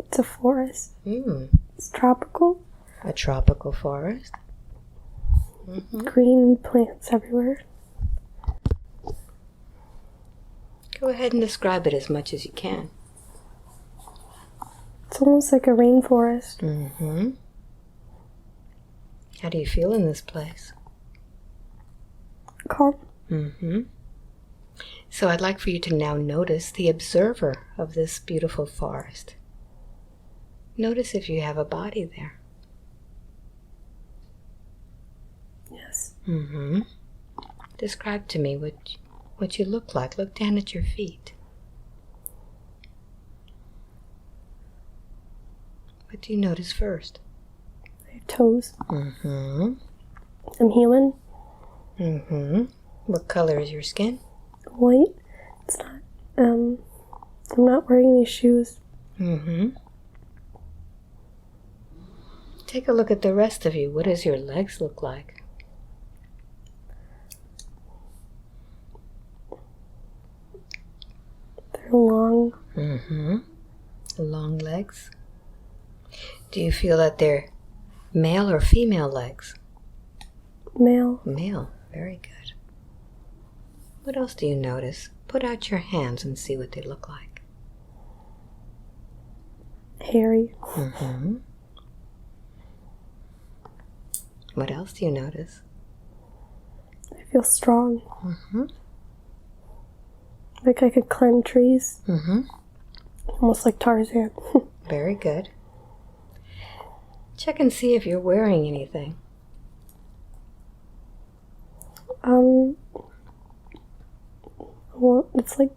It's a forest. Mm. It's tropical. A tropical forest. Mm-hmm. Green plants everywhere. Go ahead and describe it as much as you can. It's almost like a rainforest. Mm-hmm. How do you feel in this place? Calm. Mm-hmm. So I'd like for you to now notice the observer of this beautiful forest. Notice if you have a body there. Yes. Mm-hmm. Describe to me what you look like. Look down at your feet. What do you notice first? I have toes. Mm-hmm. I'm human. Mm-hmm. What color is your skin? White. It's not, I'm not wearing any shoes. Mm-hmm. Take a look at the rest of you. What does your legs look like? They're long. Mm-hmm. Long legs. Do you feel that they're male or female legs? Male. Male. Very good. What else do you notice? Put out your hands and see what they look like. Hairy. Mm-hmm. What else do you notice? I feel strong. Mm-hmm. Like I could climb trees. Mm-hmm. Almost like Tarzan. Very good. Check and see if you're wearing anything. Well, it's like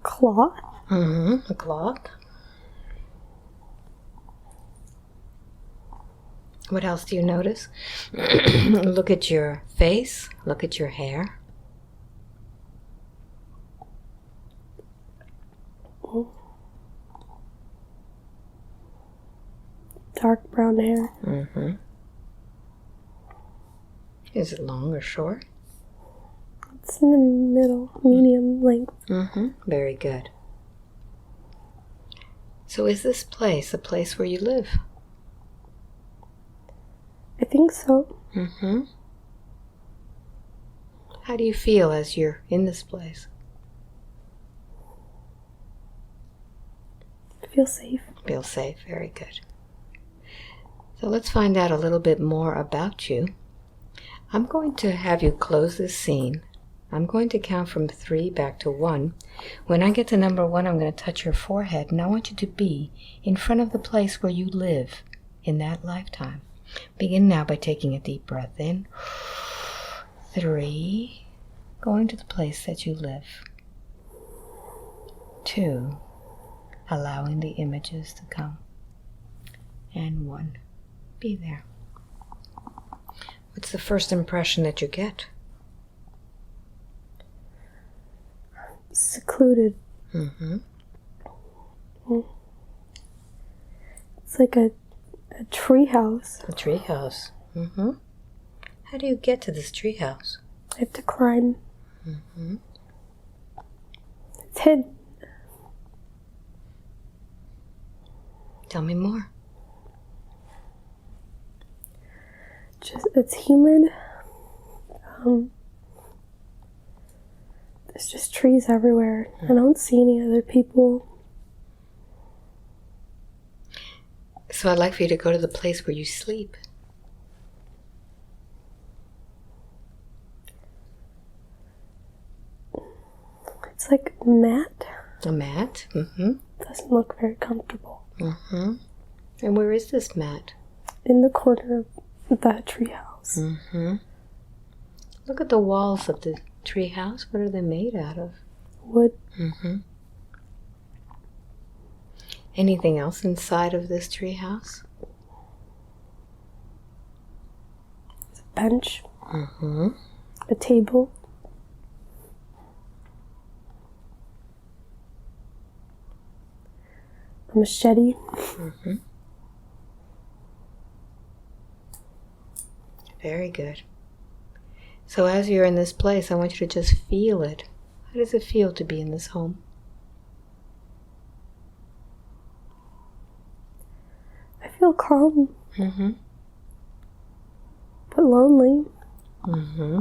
cloth. Mm-hmm. A cloth. What else do you notice? Look at your face. Look at your hair. Dark brown hair. Mm-hmm. Is it long or short? It's in the middle, medium length. Mm-hmm. Very good. So is this place a place where you live? I think so. Mm-hmm. How do you feel as you're in this place? I feel safe. Feel safe. Very good. So let's find out a little bit more about you. I'm going to have you close this scene. I'm going to count from 3 back to 1. When I get to number 1, I'm going to touch your forehead, and I want you to be in front of the place where you live in that lifetime. Begin now by taking a deep breath in. 3, going to the place that you live. 2, allowing the images to come. And 1, be there. What's the first impression that you get? Secluded. Mm-hmm. It's like a tree house. A tree house. Mm-hmm. How do you get to this tree house? I have to climb. Mm-hmm. It's hidden. Tell me more. It's humid. There's just trees everywhere. I don't see any other people. So I'd like for you to go to the place where you sleep. It's like a mat. A mat? Mm-hmm. Doesn't look very comfortable. Mm-hmm. And where is this mat? In the corner of that tree house. Mm-hmm. Look at the walls of the tree house. What are they made out of? Wood. Mm-hmm. Anything else inside of this tree house? There's a bench. Mm-hmm. A table. A machete. Mm-hmm. Very good. So as you're in this place, I want you to just feel it. How does it feel to be in this home? calm. Mm-hmm. But lonely. Mm-hmm.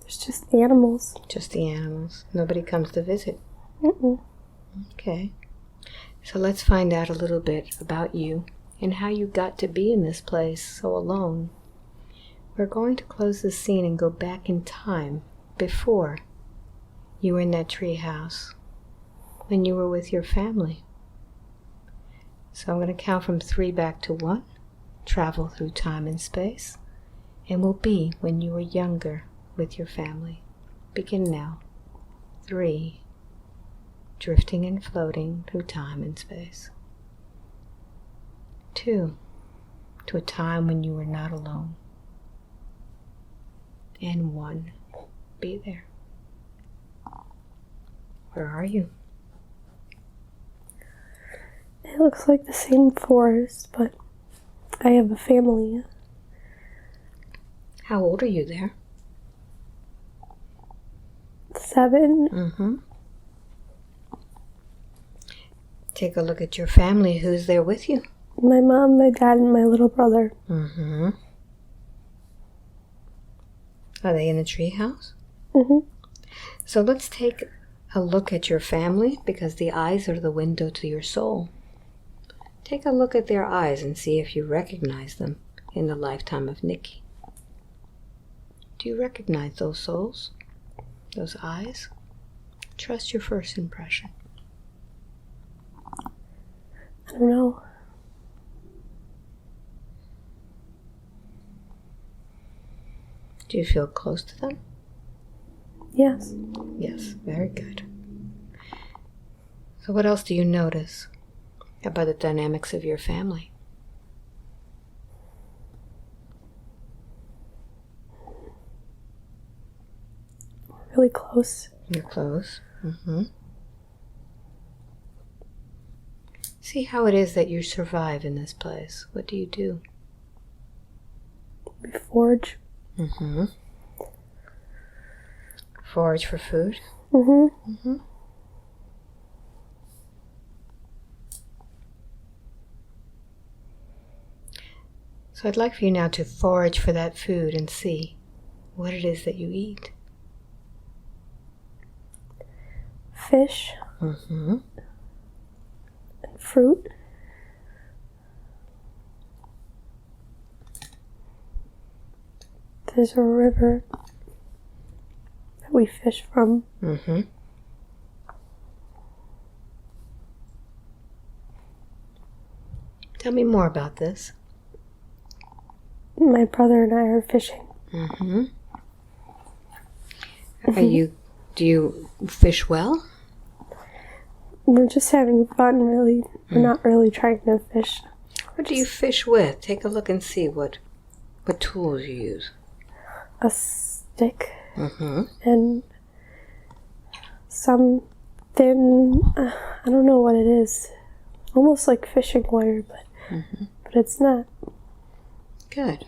There's just animals. Just the animals. Nobody comes to visit. Mm-mm. Okay. So let's find out a little bit about you and how you got to be in this place so alone. We're going to close this scene and go back in time before you were in that tree house, when you were with your family. So I'm going to count from 3 back to 1, travel through time and space, and we'll be when you were younger with your family. Begin now. 3, drifting and floating through time and space. 2, to a time when you were not alone. And 1, be there. Where are you? It looks like the same forest, but I have a family. How old are you there? 7. Mm-hmm. Take a look at your family. Who's there with you? My mom, my dad, and my little brother. Mm-hmm. Are they in the tree house? Mm-hmm. So let's take a look at your family, because the eyes are the window to your soul. Take a look at their eyes and see if you recognize them in the lifetime of Nikki. Do you recognize those souls? Those eyes? Trust your first impression. I don't know. Do you feel close to them? Yes. Yes, very good. So what else do you notice about the dynamics of your family? Really close. You're close. Mm-hmm. See how it is that you survive in this place. What do you do? We forage. Mm-hmm. Forage for food? Mm-hmm. Mm-hmm. So I'd like for you now to forage for that food and see what it is that you eat. Fish. Mm-hmm. And fruit. There's a river that we fish from. Mm-hmm. Tell me more about this. My brother and I are fishing. Mm-hmm. Do you fish well? We're just having fun, really. We're not really trying to fish. What do you fish with? Take a look and see what tools you use. A stick. Mm-hmm. And some thin, I don't know what it is. Almost like fishing wire, but it's not. Good.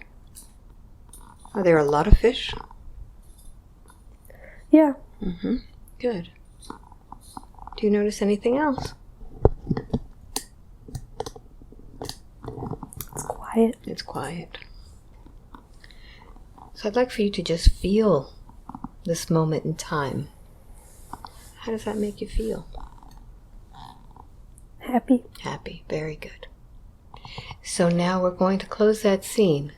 Are there a lot of fish? Yeah. Mm-hmm. Good. Do you notice anything else? It's quiet. It's quiet. So I'd like for you to just feel this moment in time. How does that make you feel? Happy. Happy. Very good. So now we're going to close that scene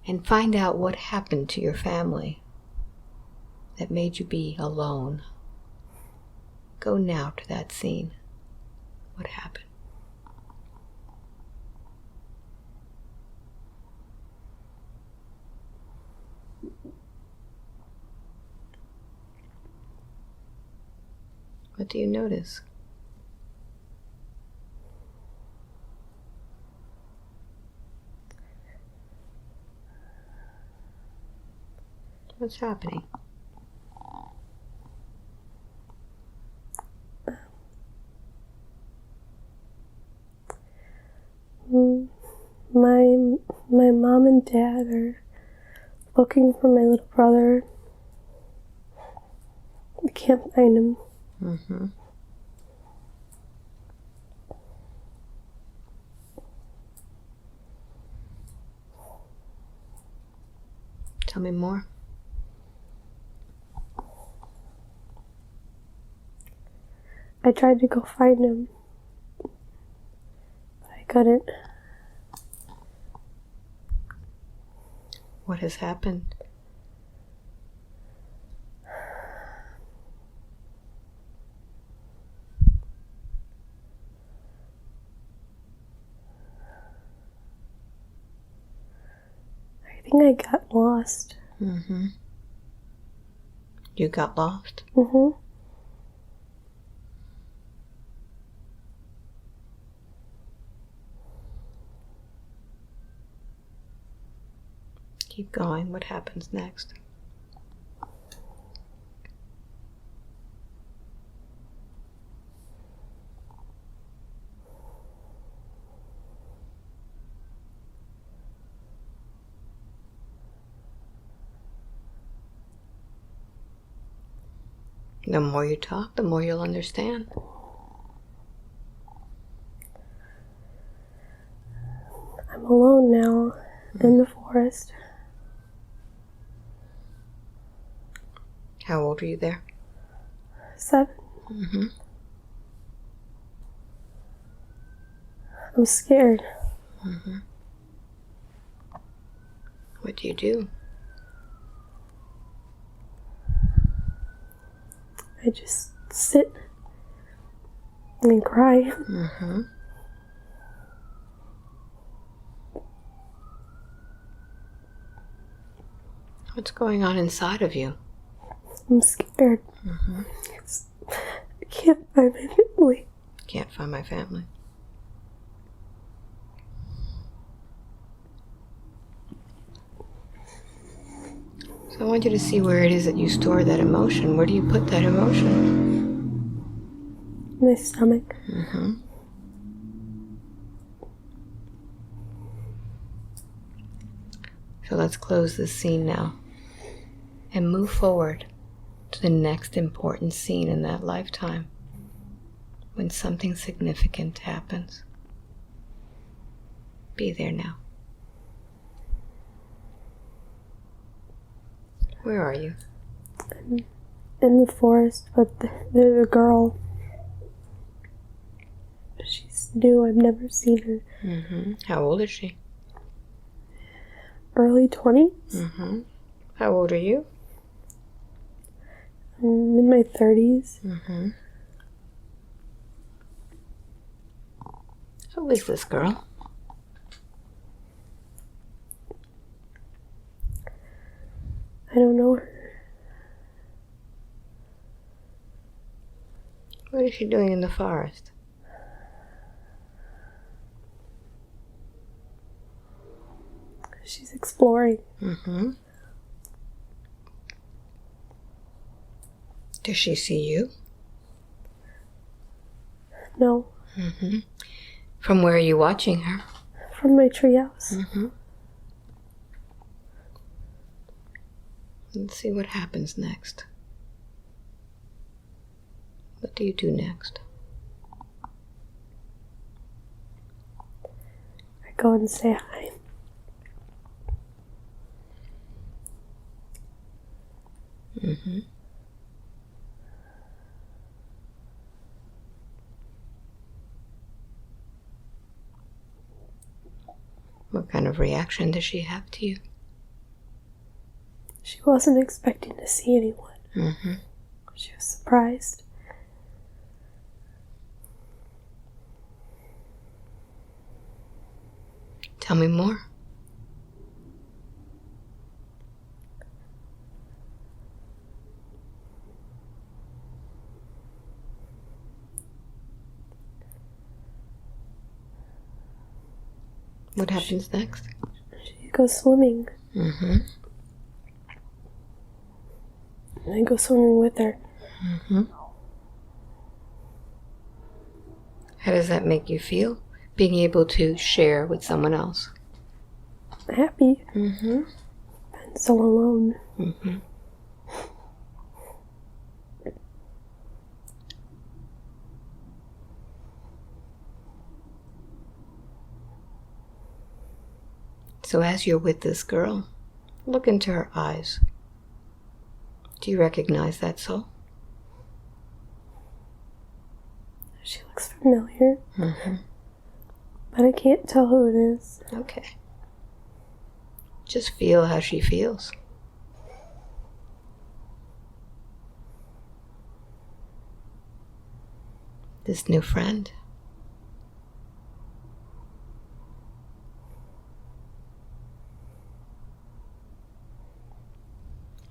and find out what happened to your family that made you be alone. Go now to that scene. What happened? What do you notice? What's happening? My mom and dad are looking for my little brother. We can't find him. Mm-hmm. Tell me more. I tried to go find him, but I couldn't. What has happened? I think I got lost. Mm-hmm. You got lost? Mm-hmm. Keep going. What happens next? The more you talk, the more you'll understand. I'm alone now in the forest. How old are you there? 7. Mm-hmm. I'm scared. Mm-hmm. What do you do? I just sit and cry. Mm-hmm. What's going on inside of you? I'm scared. Mm-hmm. I can't find my family. Can't find my family. So I want you to see where it is that you store that emotion. Where do you put that emotion? My stomach. Mm-hmm. So let's close this scene now and move forward to the next important scene in that lifetime when something significant happens. Be there now. Where are you? I'm in the forest, but there's a girl. She's new. I've never seen her. Mm-hmm. How old is she? Early 20s. Mm-hmm. How old are you? I'm in my 30s. Mm-hmm. Who is this girl? I don't know her. What is she doing in the forest? She's exploring. Mm-hmm. Does she see you? No, Mm-hmm. From where are you watching her? from my treehouse. Mm-hmm. Let's see what happens next. What do you do next? I go and say hi. Mm-hmm. What kind of reaction does she have to you? She wasn't expecting to see anyone. Mm-hmm. She was surprised. Tell me more. What happens next? She goes swimming. Mm-hmm. And I go swimming with her. Mm-hmm. How does that make you feel? Being able to share with someone else. Happy. Mm-hmm. And so alone. Mm-hmm. So as you're with this girl, Look into her eyes. Do you recognize that soul? She looks familiar. Mm-hmm. But I can't tell who it is. Okay. Just feel how she feels. This new friend.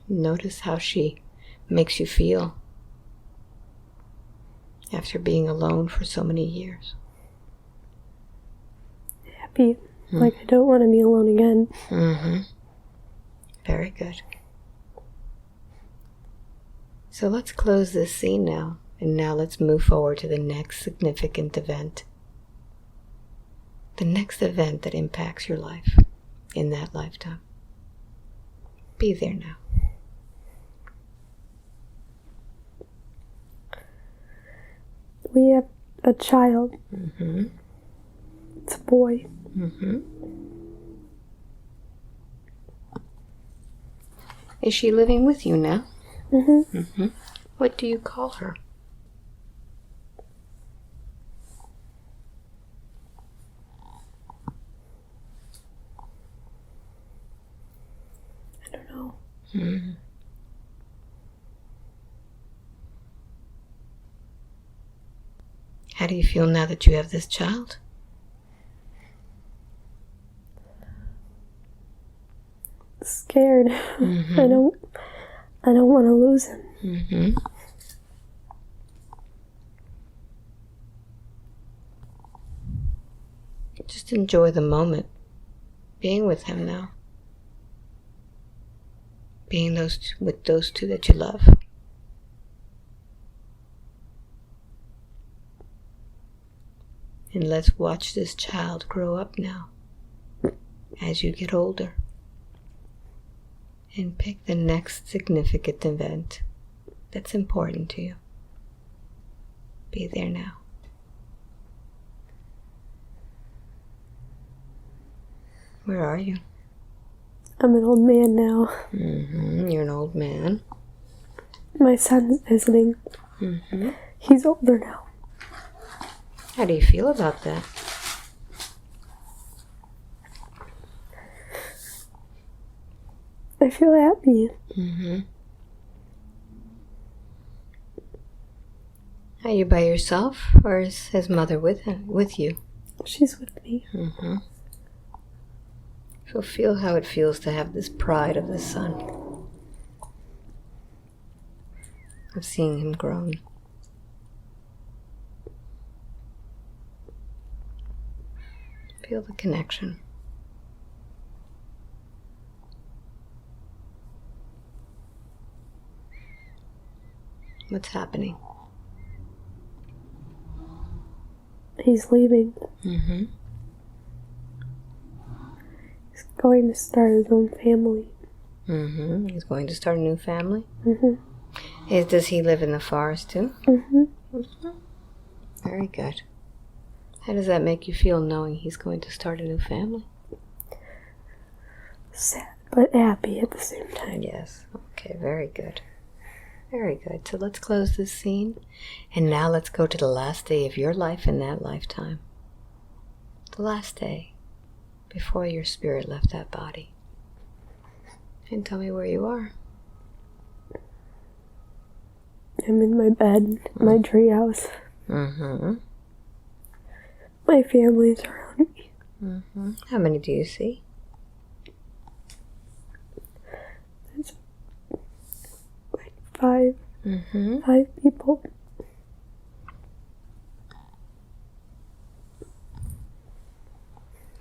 Notice how she makes you feel after being alone for so many years. Happy. Like I don't want to be alone again. Mm-hmm. Very good. So let's close this scene now. And now let's move forward to the next significant event. The next event that impacts your life in that lifetime. Be there now. We have a child. Mm-hmm. It's a boy. Mm-hmm. Is she living with you now? Mm-hmm. Mm-hmm. What do you call her? I don't know. Mm-hmm. How do you feel now that you have this child? Scared. Mm-hmm. I don't want to lose him. Mm-hmm. Just enjoy the moment being with him now. Being with those two that you love. And let's watch this child grow up now as you get older. And pick the next significant event that's important to you. Be there now. Where are you? I'm an old man now. Mm-hmm. You're an old man. My son's visiting. Mm-hmm. He's older now. How do you feel about that? I feel happy. Mm-hmm. Are you by yourself, or is his mother with you? She's with me. Mm-hmm. So feel how it feels to have this pride of the son, of seeing him grown. Feel the connection. What's happening? He's leaving. Mm-hmm. He's going to start his own family. Mm-hmm. He's going to start a new family? Mm-hmm. Does he live in the forest too? Mm-hmm. Mm-hmm. Very good. How does that make you feel knowing he's going to start a new family? Sad, but happy at the same time. Yes. Okay, very good. Very good. So let's close this scene. And now let's go to the last day of your life in that lifetime. The last day before your spirit left that body. And tell me where you are. I'm in my bed, my treehouse. Mm-hmm. My family's around me. Mm-hmm. How many do you see? There's like five people.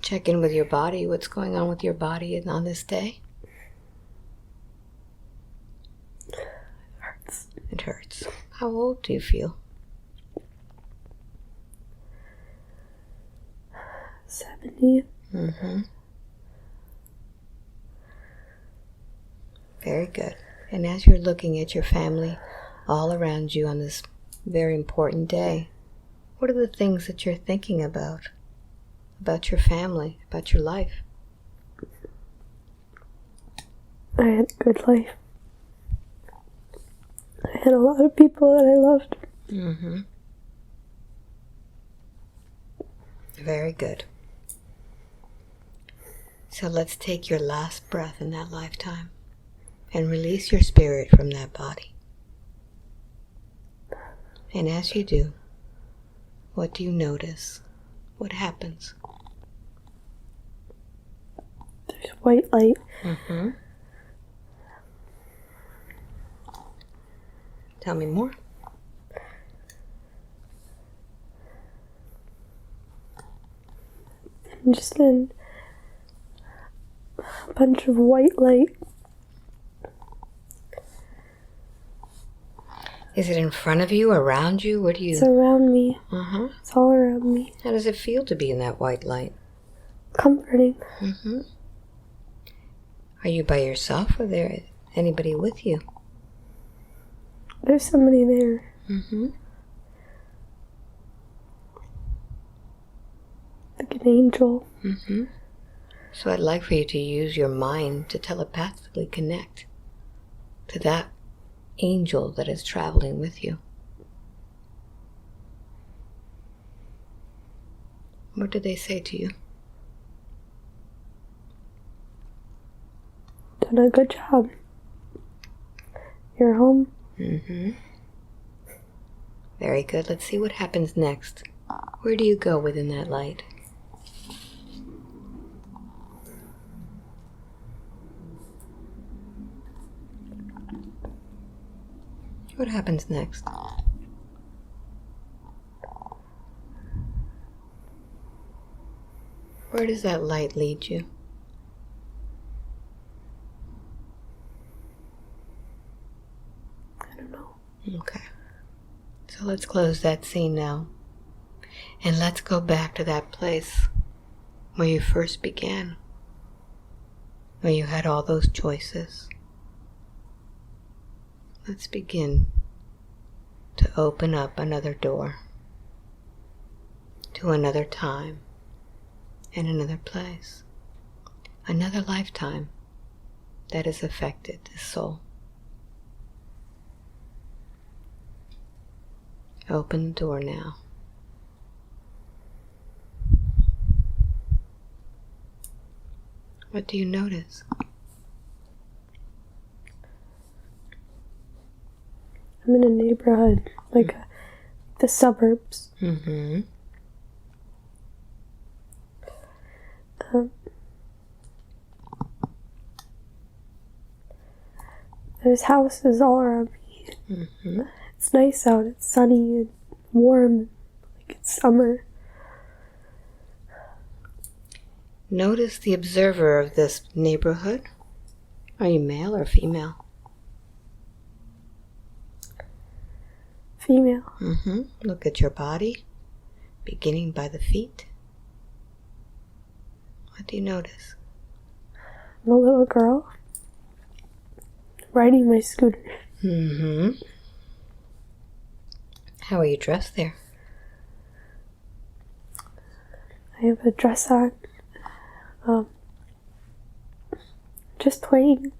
Check in with your body. What's going on with your body on this day? It hurts. It hurts. How old do you feel? 70. Mm-hmm. Very good. And as you're looking at your family all around you on this very important day, what are the things that you're thinking about your family, about your life? I had a good life. I had a lot of people that I loved. Mm-hmm. Very good. So let's take your last breath in that lifetime and release your spirit from that body. And as you do, what do you notice? What happens? There's white light. Mm-hmm. Tell me more. I'm just in a bunch of white light. Is it in front of you, around you? What do you... It's around me. Uh-huh. It's all around me. How does it feel to be in that white light? Comforting. Mm-hmm. Are you by yourself, or there anybody with you? There's somebody there. Mm-hmm. Like an angel. Mm-hmm. So I'd like for you to use your mind to telepathically connect to that angel that is traveling with you. What did they say to you? Done a good job. You're home. Mm-hmm. Very good. Let's see what happens next. Where do you go within that light? What happens next? Where does that light lead you? I don't know. Okay. So let's close that scene now. And let's go back to that place where you first began. Where you had all those choices. Let's begin to open up another door to another time and another place, another lifetime that has affected the soul. Open the door now. What do you notice? I'm in a neighborhood, like the suburbs. Mm-hmm. There's houses all around me. Mm-hmm. It's nice out. It's sunny and warm, like it's summer. Notice the observer of this neighborhood. Are you male or female? Female. Mm-hmm. Look at your body, beginning by the feet. What do you notice? I'm a little girl riding my scooter. Mm-hmm. How are you dressed there? I have a dress on. Just playing.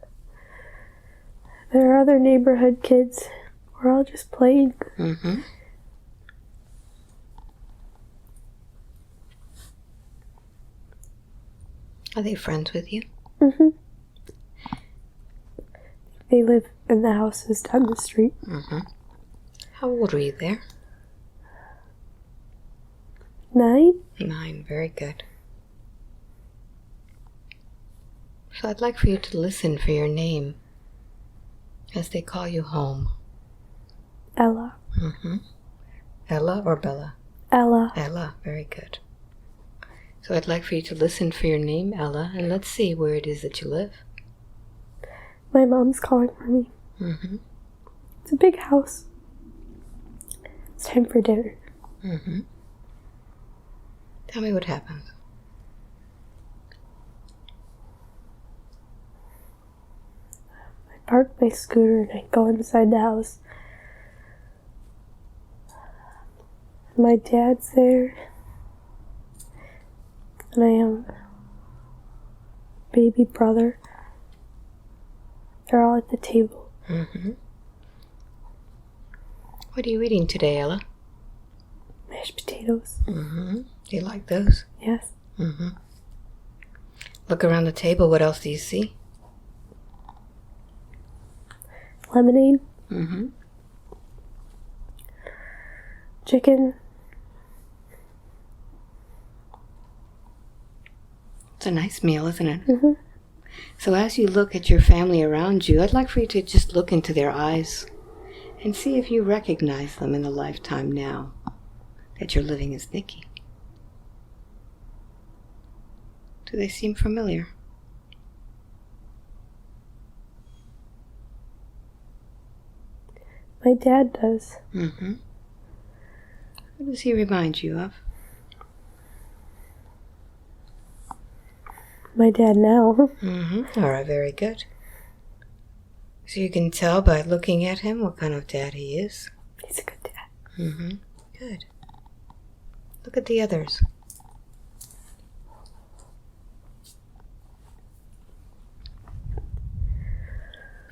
There are other neighborhood kids. We're all just playing. Mm-hmm. Are they friends with you? Mm-hmm. They live in the houses down the street. Mm-hmm. How old were you there? 9? 9. Very good. So I'd like for you to listen for your name as they call you home. Ella. Mm-hmm. Ella or Bella? Ella. Ella. Very good. So I'd like for you to listen for your name, Ella, and let's see where it is that you live. My mom's calling for me. Mm-hmm. It's a big house. It's time for dinner. Mm-hmm. Tell me what happened. I park my scooter and I go inside the house. My dad's there. And I have a baby brother. They're all at the table. Mm-hmm. What are you eating today, Ella? Mashed potatoes. Mm-hmm. Do you like those? Yes. Mm-hmm. Look around the table. What else do you see? Lemonade. Mm-hmm. Chicken. It's a nice meal, isn't it? Mm-hmm. So as you look at your family around you, I'd like for you to just look into their eyes and see if you recognize them in the lifetime now that you're living as Nikki. Do they seem familiar? My dad does. Mm-hmm. What does he remind you of? My dad now. Mm-hmm. All right, very good. So you can tell by looking at him what kind of dad he is. He's a good dad. Mm-hmm. Good. Look at the others.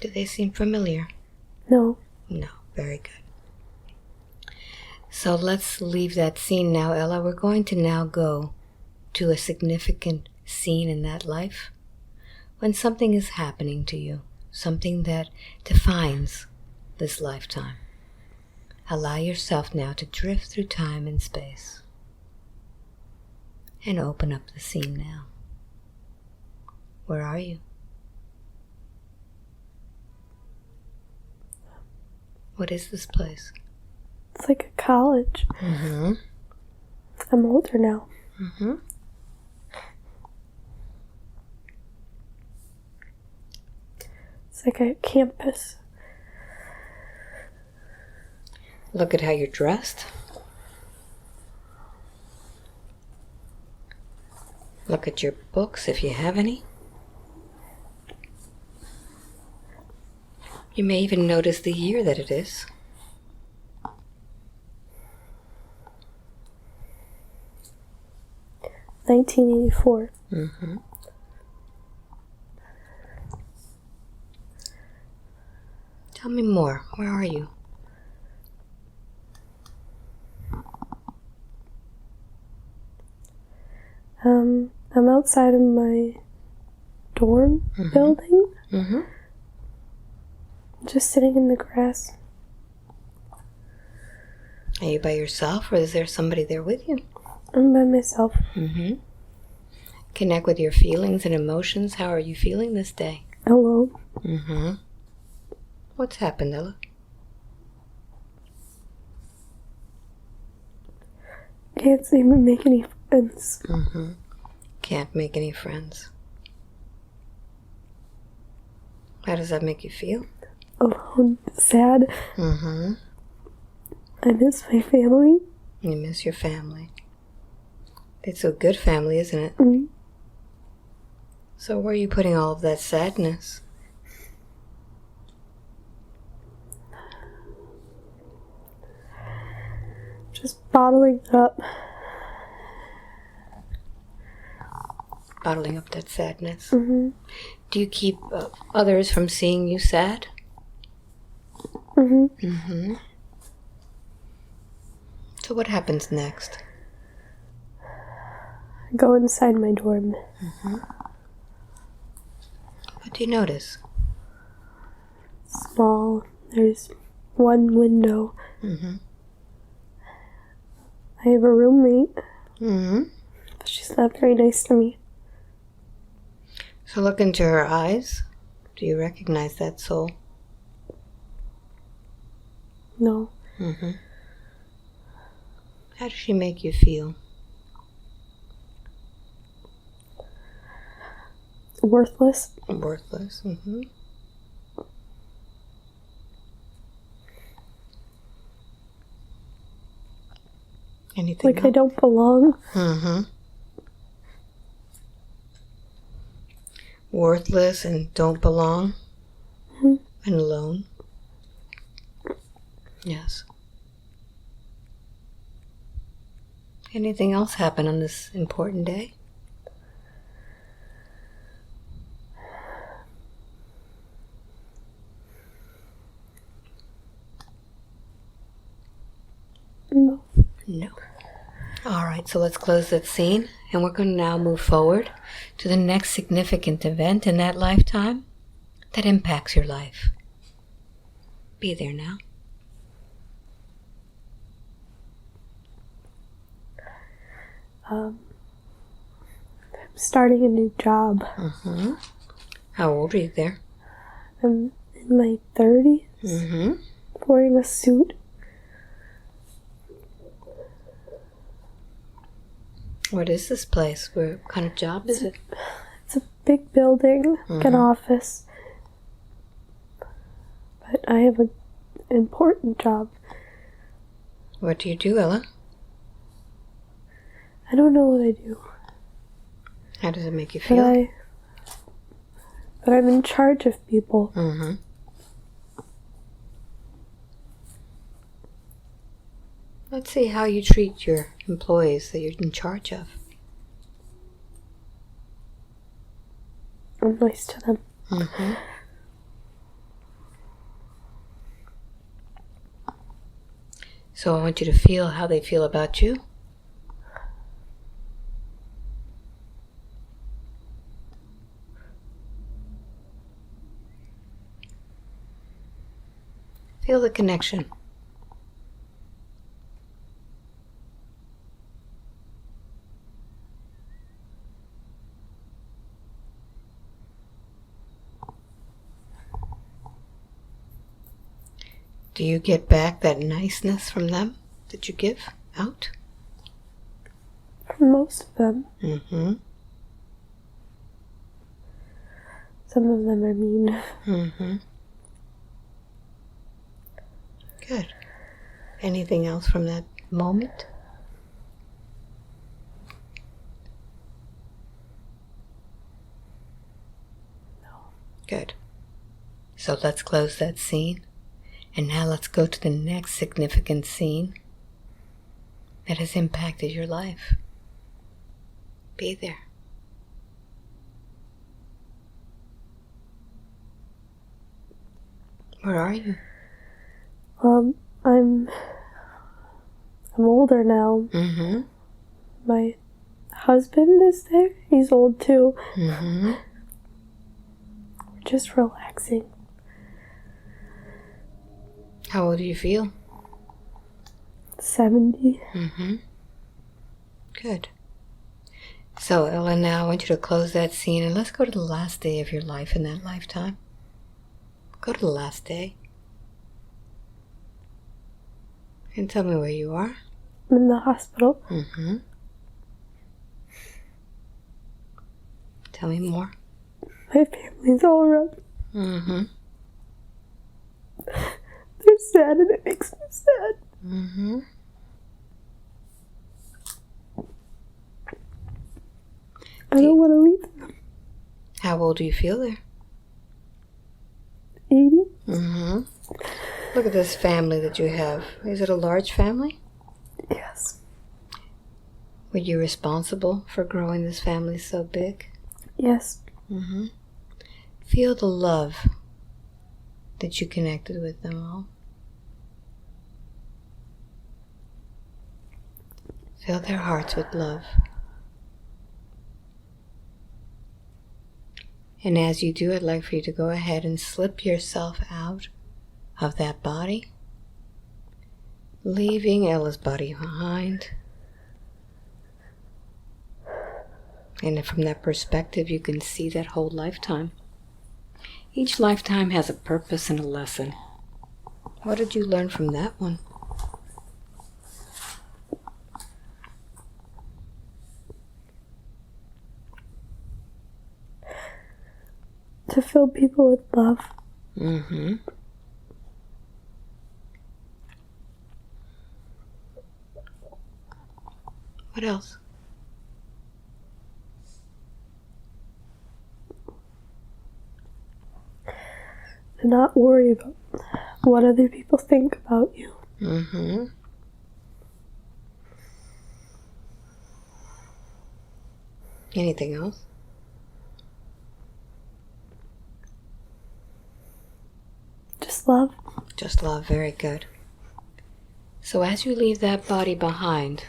Do they seem familiar? No. No. Very good. So let's leave that scene now, Ella. We're going to now go to a significant scene in that life when something is happening to you, something that defines this lifetime. Allow yourself now to drift through time and space and open up the scene now. Where are you? What is this place? It's like a college. Mm-hmm. I'm older now. Mm-hmm. It's like a campus. Look at how you're dressed. Look at your books if you have any. You may even notice the year that it is. $1984. Mm-hmm. Tell me more. Where are you? I'm outside of my dorm building. Mm-hmm. Just sitting in the grass. Are you by yourself or is there somebody there with you? I'm by myself. Mm-hmm. Connect with your feelings and emotions. How are you feeling this day? Alone. Mm-hmm. What's happened, Ella? Can't seem to make any friends. Mm-hmm. Can't make any friends. How does that make you feel? Alone. Sad. Mm-hmm. I miss my family. You miss your family. It's a good family, isn't it? Mm. So where are you putting all of that sadness? Just bottling it up. Bottling up that sadness. Mm-hmm. Do you keep others from seeing you sad? Mm-hmm. Mm-hmm. So what happens next? I go inside my dorm. Mm-hmm. What do you notice? Small. There's one window. Mm-hmm. I have a roommate. Mm-hmm. But she's not very nice to me. So look into her eyes. Do you recognize that soul? No. Mm-hmm. How does she make you feel? Worthless. Worthless. Mm-hmm. Anything Like else? I don't belong. Mm-hmm. Worthless and don't belong. Mm-hmm. And alone. Yes. Anything else happen on this important day? No. All right, so let's close that scene, and we're going to now move forward to the next significant event in that lifetime that impacts your life. Be there now. I'm starting a new job. Mm-hmm. How old are you there? I'm in my 30s. Mm-hmm. Wearing a suit. What is this place? What kind of job is it? It's a big building, like an office. But I have an important job. What do you do, Ella? I don't know what I do. How does it make you feel? But I'm in charge of people. Mm-hmm. Let's see how you treat your employees that you're in charge of. I'm nice to them. Mm-hmm. So I want you to feel how they feel about you. Feel the connection. Do you get back that niceness from them that you give out? For most of them. Mm-hmm. Some of them are mean. Mm-hmm. Good. Anything else from that moment? No. Good. So let's close that scene. And now let's go to the next significant scene that has impacted your life. Be there. Where are you? I'm older now. Mm-hmm. My husband is there. He's old too. Mm-hmm. We're just relaxing. How old do you feel? 70. Mm-hmm. Good. So, Ella, now I want you to close that scene and let's go to the last day of your life in that lifetime. Go to the last day. And tell me where you are. I'm in the hospital. Mm-hmm. Tell me more. My family's all around. Mm-hmm. They're sad and it makes me sad. Mm-hmm. I don't want to leave them. How old do you feel there? 80. Mm-hmm. Look at this family that you have. Is it a large family? Yes. Were you responsible for growing this family so big? Yes. Mm-hmm. Feel the love that you connected with them all. Fill their hearts with love. And as you do, I'd like for you to go ahead and slip yourself out of that body, leaving Ella's body behind. And from that perspective, you can see that whole lifetime. Each lifetime has a purpose and a lesson. What did you learn from that one? To fill people with love. Mm-hmm. What else? To not worry about what other people think about you. Mm-hmm. Anything else? Just love. Just love. Very good. So as you leave that body behind,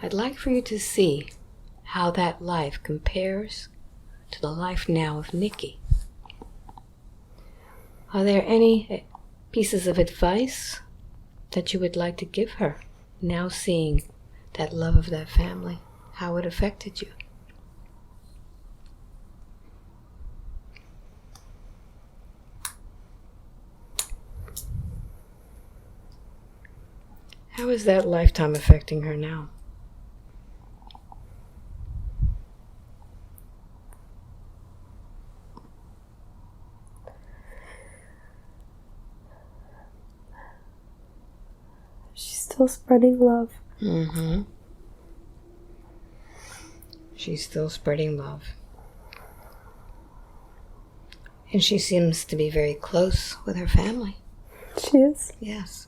I'd like for you to see how that life compares to the life now of Nikki. Are there any pieces of advice that you would like to give her, now seeing that love of that family, how it affected you? How is that lifetime affecting her now? She's still spreading love. Mm-hmm. She's still spreading love. And she seems to be very close with her family. She is. Yes.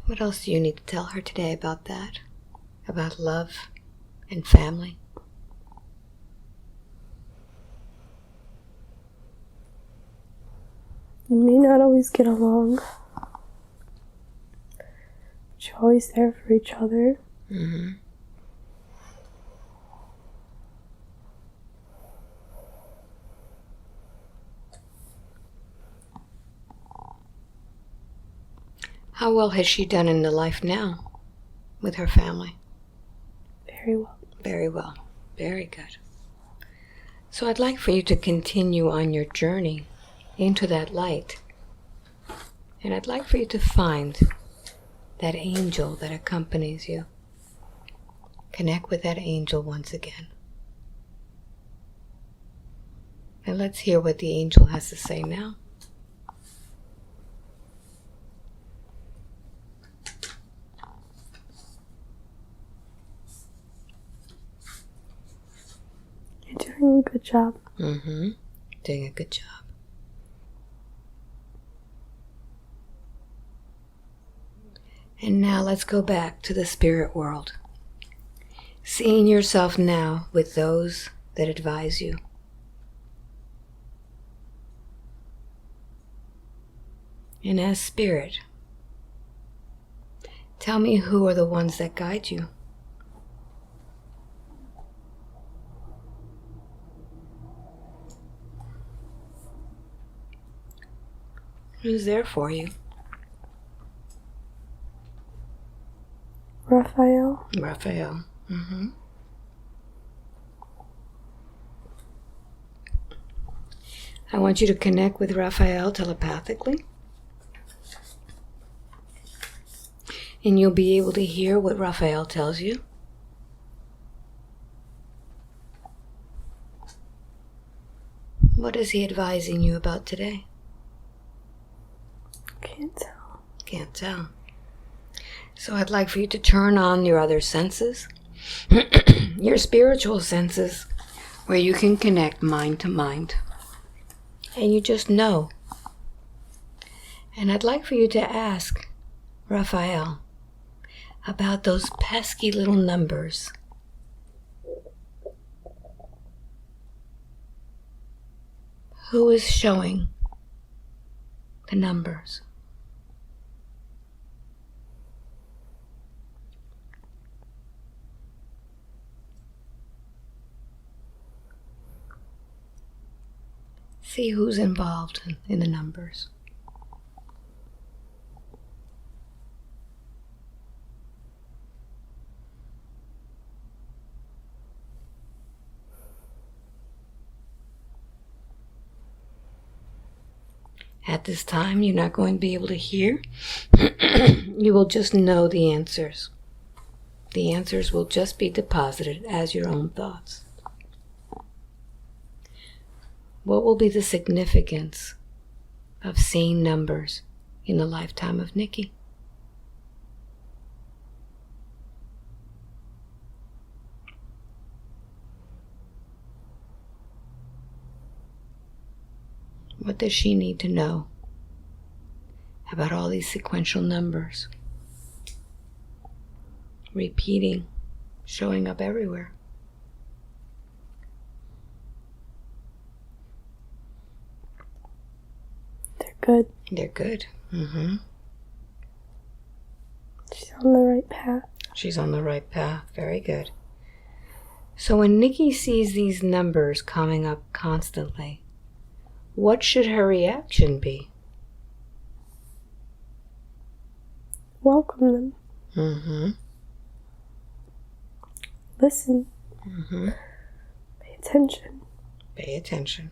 What else do you need to tell her today about that? About love and family? You may not always get along, but you're always there for each other. Mm-hmm. How well has she done in the life now with her family? Very well. Very well. Very good. So I'd like for you to continue on your journey into that light. And I'd like for you to find that angel that accompanies you. Connect with that angel once again. And let's hear what the angel has to say now. You're doing a good job. Mm-hmm. Doing a good job. And now let's go back to the spirit world. Seeing yourself now with those that advise you. And as spirit, tell me who are the ones that guide you. Who's there for you? Raphael. Raphael. Mm-hmm. I want you to connect with Raphael telepathically. And you'll be able to hear what Raphael tells you. What is he advising you about today? Can't tell. Can't tell. So I'd like for you to turn on your other senses, your spiritual senses, where you can connect mind to mind. And you just know. And I'd like for you to ask Raphael about those pesky little numbers. Who is showing the numbers? See who's involved in the numbers. At this time, you're not going to be able to hear. You will just know the answers. The answers will just be deposited as your own thoughts. What will be the significance of seeing numbers in the lifetime of Nikki? What does she need to know about all these sequential numbers? Repeating, showing up everywhere. They're good. They're good. Mm-hmm. She's on the right path. She's on the right path. Very good. So when Nikki sees these numbers coming up constantly, what should her reaction be? Welcome them. Mm-hmm. Listen. Mm-hmm. Pay attention. Pay attention.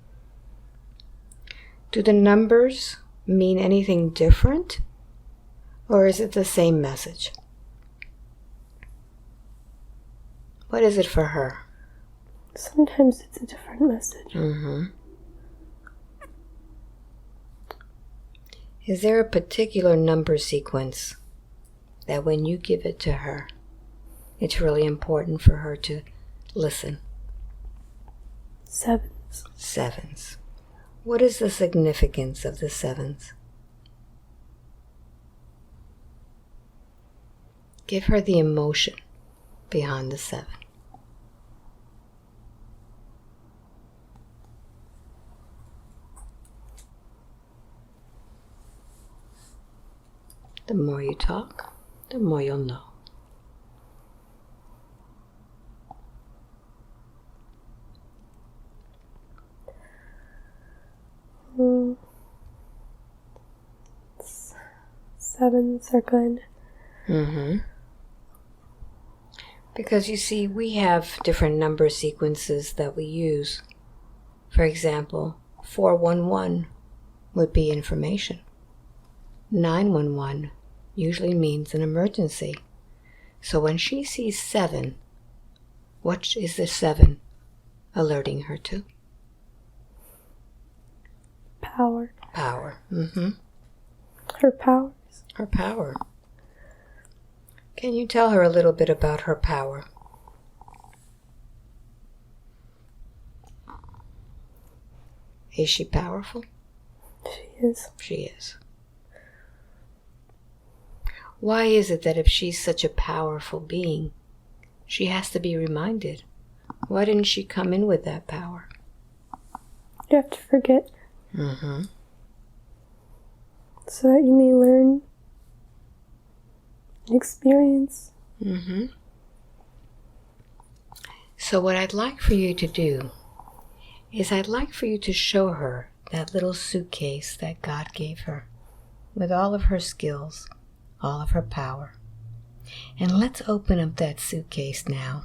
Do the numbers mean anything different? Or is it the same message? What is it for her? Sometimes it's a different message. Mm-hmm. Is there a particular number sequence that when you give it to her, it's really important for her to listen? 7s. 7s. What is the significance of the 7s? Give her the emotion behind the 7. The more you talk, the more you'll know. Mm. 7s are good. Mm-hmm. Because you see, we have different number sequences that we use. For example, 411 would be information. 911 usually means an emergency. So when she sees 7, what is the 7 alerting her to? Power. Power. Mm-hmm. Her powers. Her power. Can you tell her a little bit about her power? Is she powerful? She is. She is. Why is it that if she's such a powerful being, she has to be reminded? Why didn't she come in with that power? You have to forget. Mm-hmm. So that you may learn, experience. Mm-hmm. So what I'd like for you to do is I'd like for you to show her that little suitcase that God gave her with all of her skills, all of her power. And let's open up that suitcase now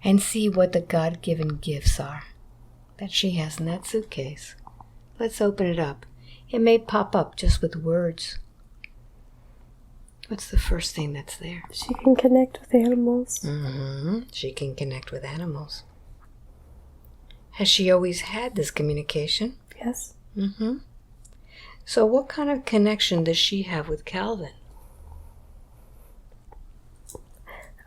and see what the God-given gifts are that she has in that suitcase. Let's open it up. It may pop up just with words. What's the first thing that's there? She can connect with animals. Mm-hmm. She can connect with animals. Has she always had this communication? Yes. Mm-hmm. So what kind of connection does she have with Calvin?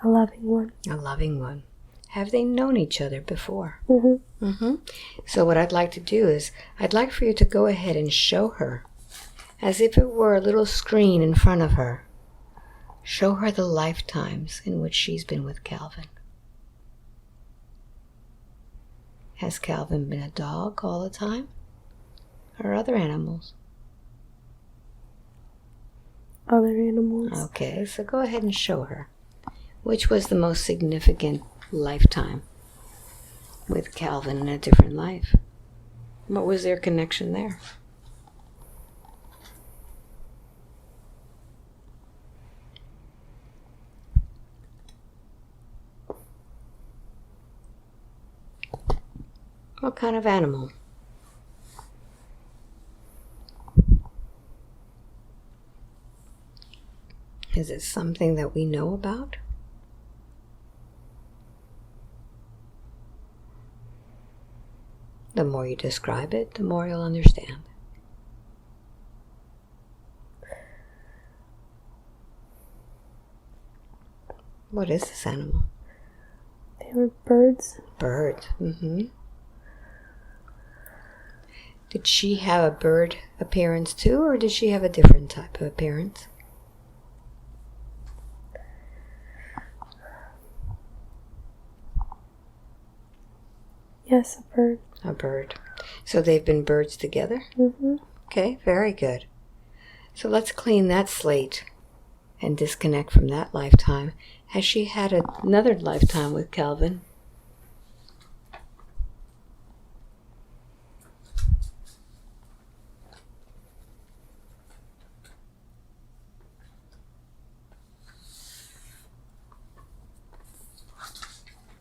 A loving one. A loving one. Have they known each other before? Mm-hmm. Mm-hmm. So what I'd like to do is, I'd like for you to go ahead and show her, as if it were a little screen in front of her. Show her the lifetimes in which she's been with Calvin. Has Calvin been a dog all the time? Or other animals? Other animals. Okay, so go ahead and show her. Which was the most significant lifetime with Calvin in a different life? What was their connection there? What kind of animal? Is it something that we know about? The more you describe it, the more you'll understand. What is this animal? They were birds. Bird. Mm-hmm. Did she have a bird appearance too, or did she have a different type of appearance? Yes, a bird. A bird. So they've been birds together? Mm-hmm. Okay, very good. So let's clean that slate and disconnect from that lifetime. Has she had another lifetime with Calvin?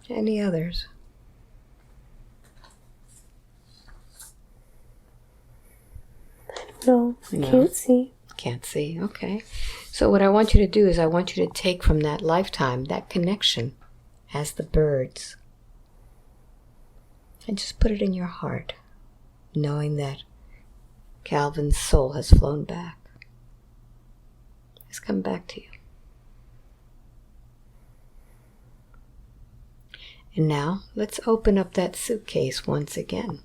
Any others? No, I can't see. Can't see, okay. So what I want you to do is I want you to take from that lifetime, that connection, as the birds, and just put it in your heart, knowing that Calvin's soul has flown back. It's come back to you. And now, let's open up that suitcase once again.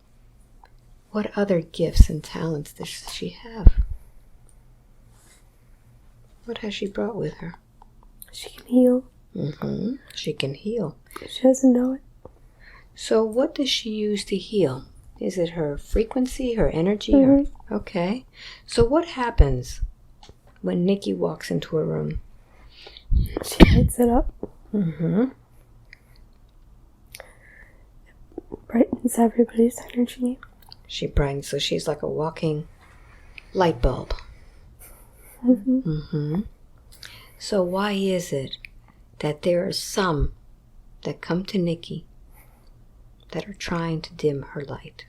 What other gifts and talents does she have? What has she brought with her? She can heal. She can heal. She doesn't know it. So what does she use to heal? Is it her frequency, her energy? Okay. So what happens when Nikki walks into a room? She lights it up. Brightens everybody's energy. She brightens, so she's like a walking light bulb. So why is it that there are some that come to Nikki that are trying to dim her light?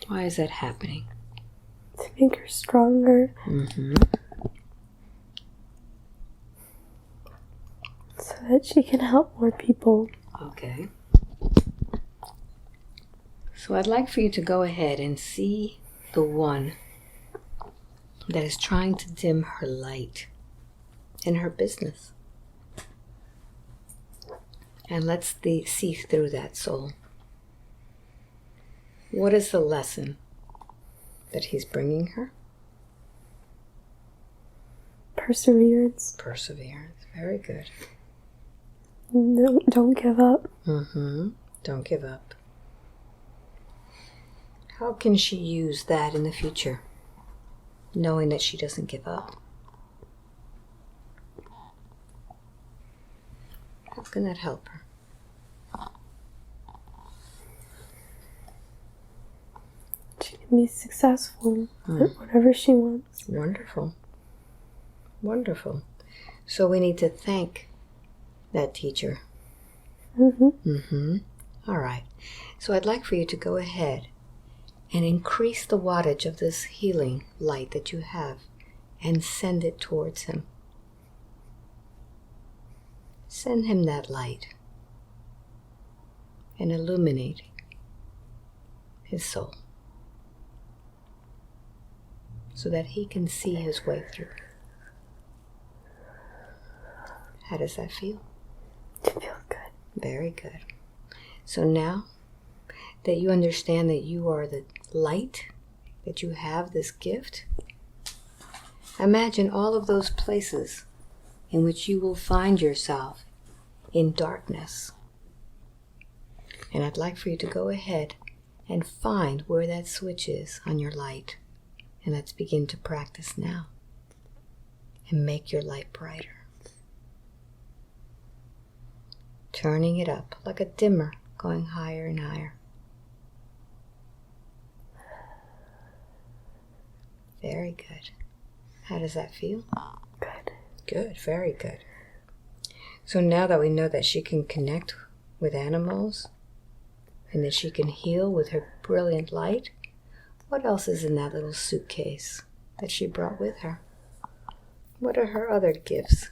Why is that happening? To make her stronger. So that she can help more people. Okay. So I'd like for you to go ahead and see the one that is trying to dim her light in her business. And let's see through that soul. What is the lesson that he's bringing her? Perseverance. Perseverance. Very good. No, don't give up. Don't give up. How can she use that in the future, knowing that she doesn't give up? How can that help her? She can be successful at whatever she wants. Wonderful. Wonderful. So we need to thank that teacher. All right. So I'd like for you to go ahead and increase the wattage of this healing light that you have and send it towards him. Send him that light and illuminate his soul so that he can see his way through. How does that feel? It feels good. Very good. So now that you understand that you are the light, that you have this gift, imagine all of those places in which you will find yourself in darkness. And I'd like for you to go ahead and find where that switch is on your light. And let's begin to practice now and make your light brighter. Turning it up like a dimmer, going higher and higher. Very good. How does that feel? Good. Good, very good. So now that we know that she can connect with animals and that she can heal with her brilliant light, what else is in that little suitcase that she brought with her? What are her other gifts?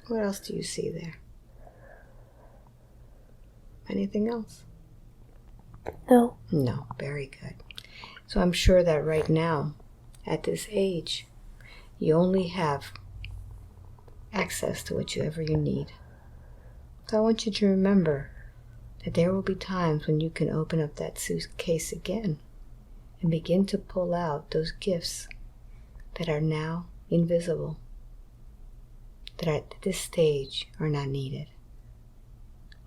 What else do you see there? Anything else? No. No, very good. So I'm sure that right now, at this age, you only have access to whatever you need. So I want you to remember that there will be times when you can open up that suitcase again and begin to pull out those gifts that are now invisible that at this stage are not needed.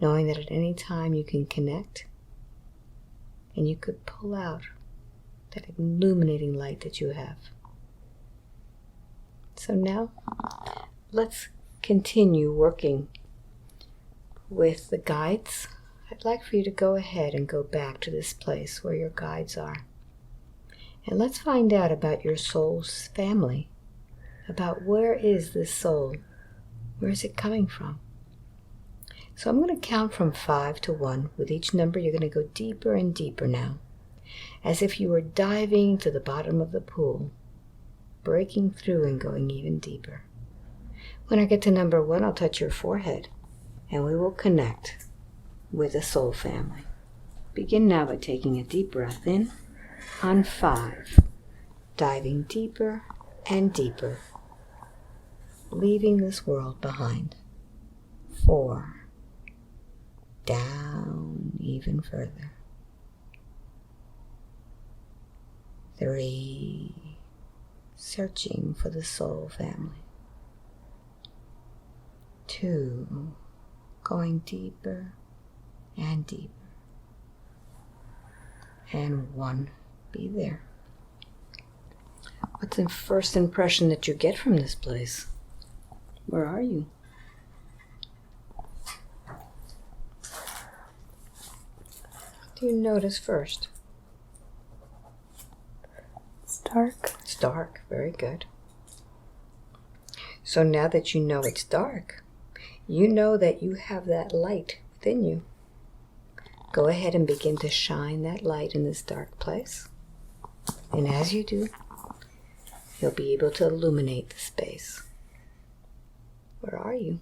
Knowing that at any time you can connect and you could pull out that illuminating light that you have. So now, let's continue working with the guides. I'd like for you to go ahead and go back to this place where your guides are. And let's find out about your soul's family. About where is this soul? Where is it coming from? So I'm going to count from 5 to 1. With each number, you're going to go deeper and deeper now. As if you were diving to the bottom of the pool, breaking through and going even deeper. When I get to number 1, I'll touch your forehead and we will connect with the soul family. Begin now by taking a deep breath in. On 5, diving deeper and deeper, leaving this world behind. 4, down even further. 3, searching for the soul family. 2, going deeper and deeper. And 1, be there. What's the first impression that you get from this place? Where are you? What do you notice first? It's dark. It's dark. Very good. So now that you know it's dark, you know that you have that light within you. Go ahead and begin to shine that light in this dark place. And as you do, you'll be able to illuminate the space. Where are you?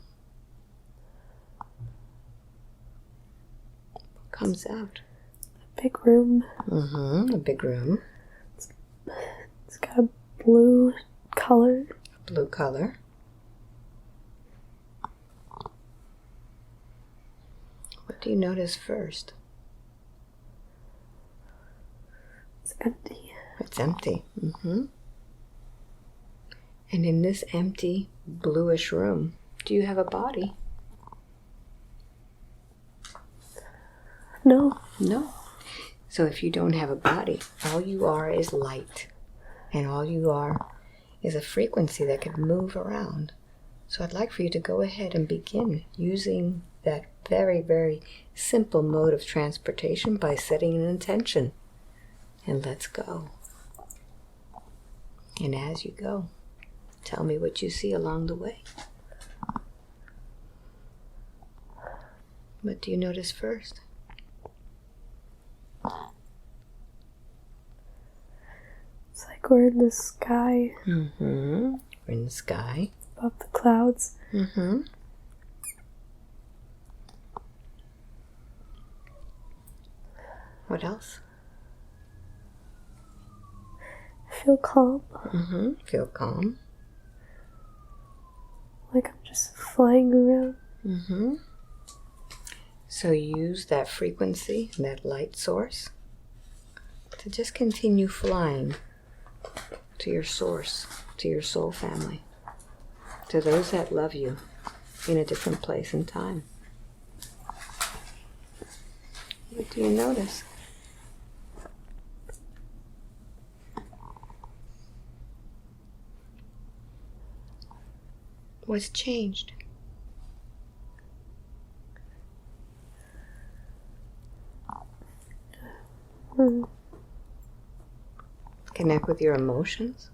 What comes out? A big room. A big room. It's got a blue color. Blue color. What do you notice first? It's empty. It's empty. And in this empty, bluish room, do you have a body? No. No. So if you don't have a body, all you are is light. And all you are is a frequency that can move around. So I'd like for you to go ahead and begin using that very, very simple mode of transportation by setting an intention. And let's go. And as you go, tell me what you see along the way. What do you notice first? It's like we're in the sky. We're in the sky. Above the clouds. What else? I feel calm. Feel calm. Like I'm just flying around. So use that frequency, that light source, to just continue flying to your source, to your soul family, to those that love you in a different place and time. What do you notice? What's changed? Connect with your emotions.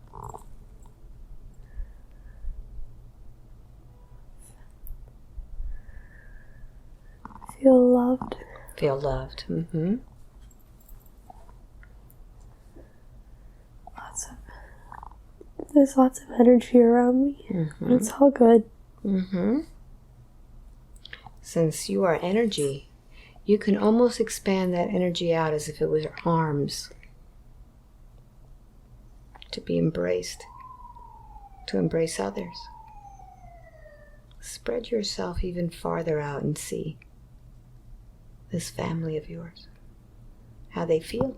Feel loved. Feel loved. There's lots of energy around me. But it's all good. Since you are energy, you can almost expand that energy out as if it was your arms to be embraced, to embrace others. Spread yourself even farther out and see this family of yours, how they feel.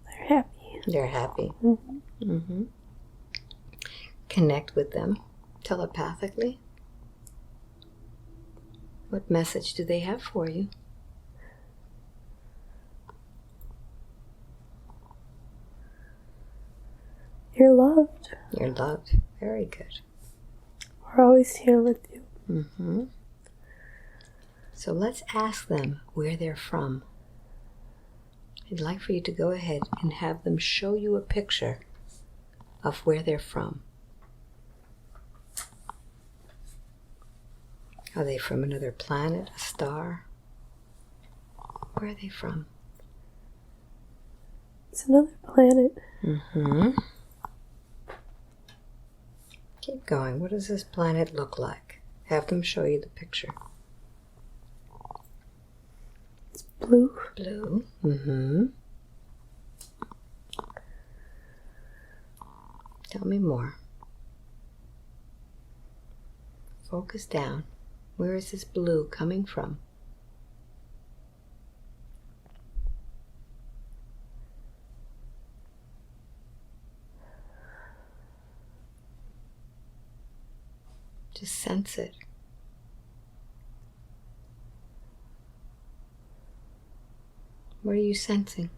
They're happy. They're happy. Mm-hmm. Mm-hmm. Connect with them telepathically. What message do they have for you? You're loved. You're loved. Very good. We're always here with you. Mm-hmm. So let's ask them where they're from. I'd like for you to go ahead and have them show you a picture of where they're from. Are they from another planet, a star? Where are they from? It's another planet. Mm-hmm. Keep going. What does this planet look like? Have them show you the picture. It's blue. Blue. Mm-hmm. Tell me more. Focus down. Where is this blue coming from? Just sense it. What are you sensing?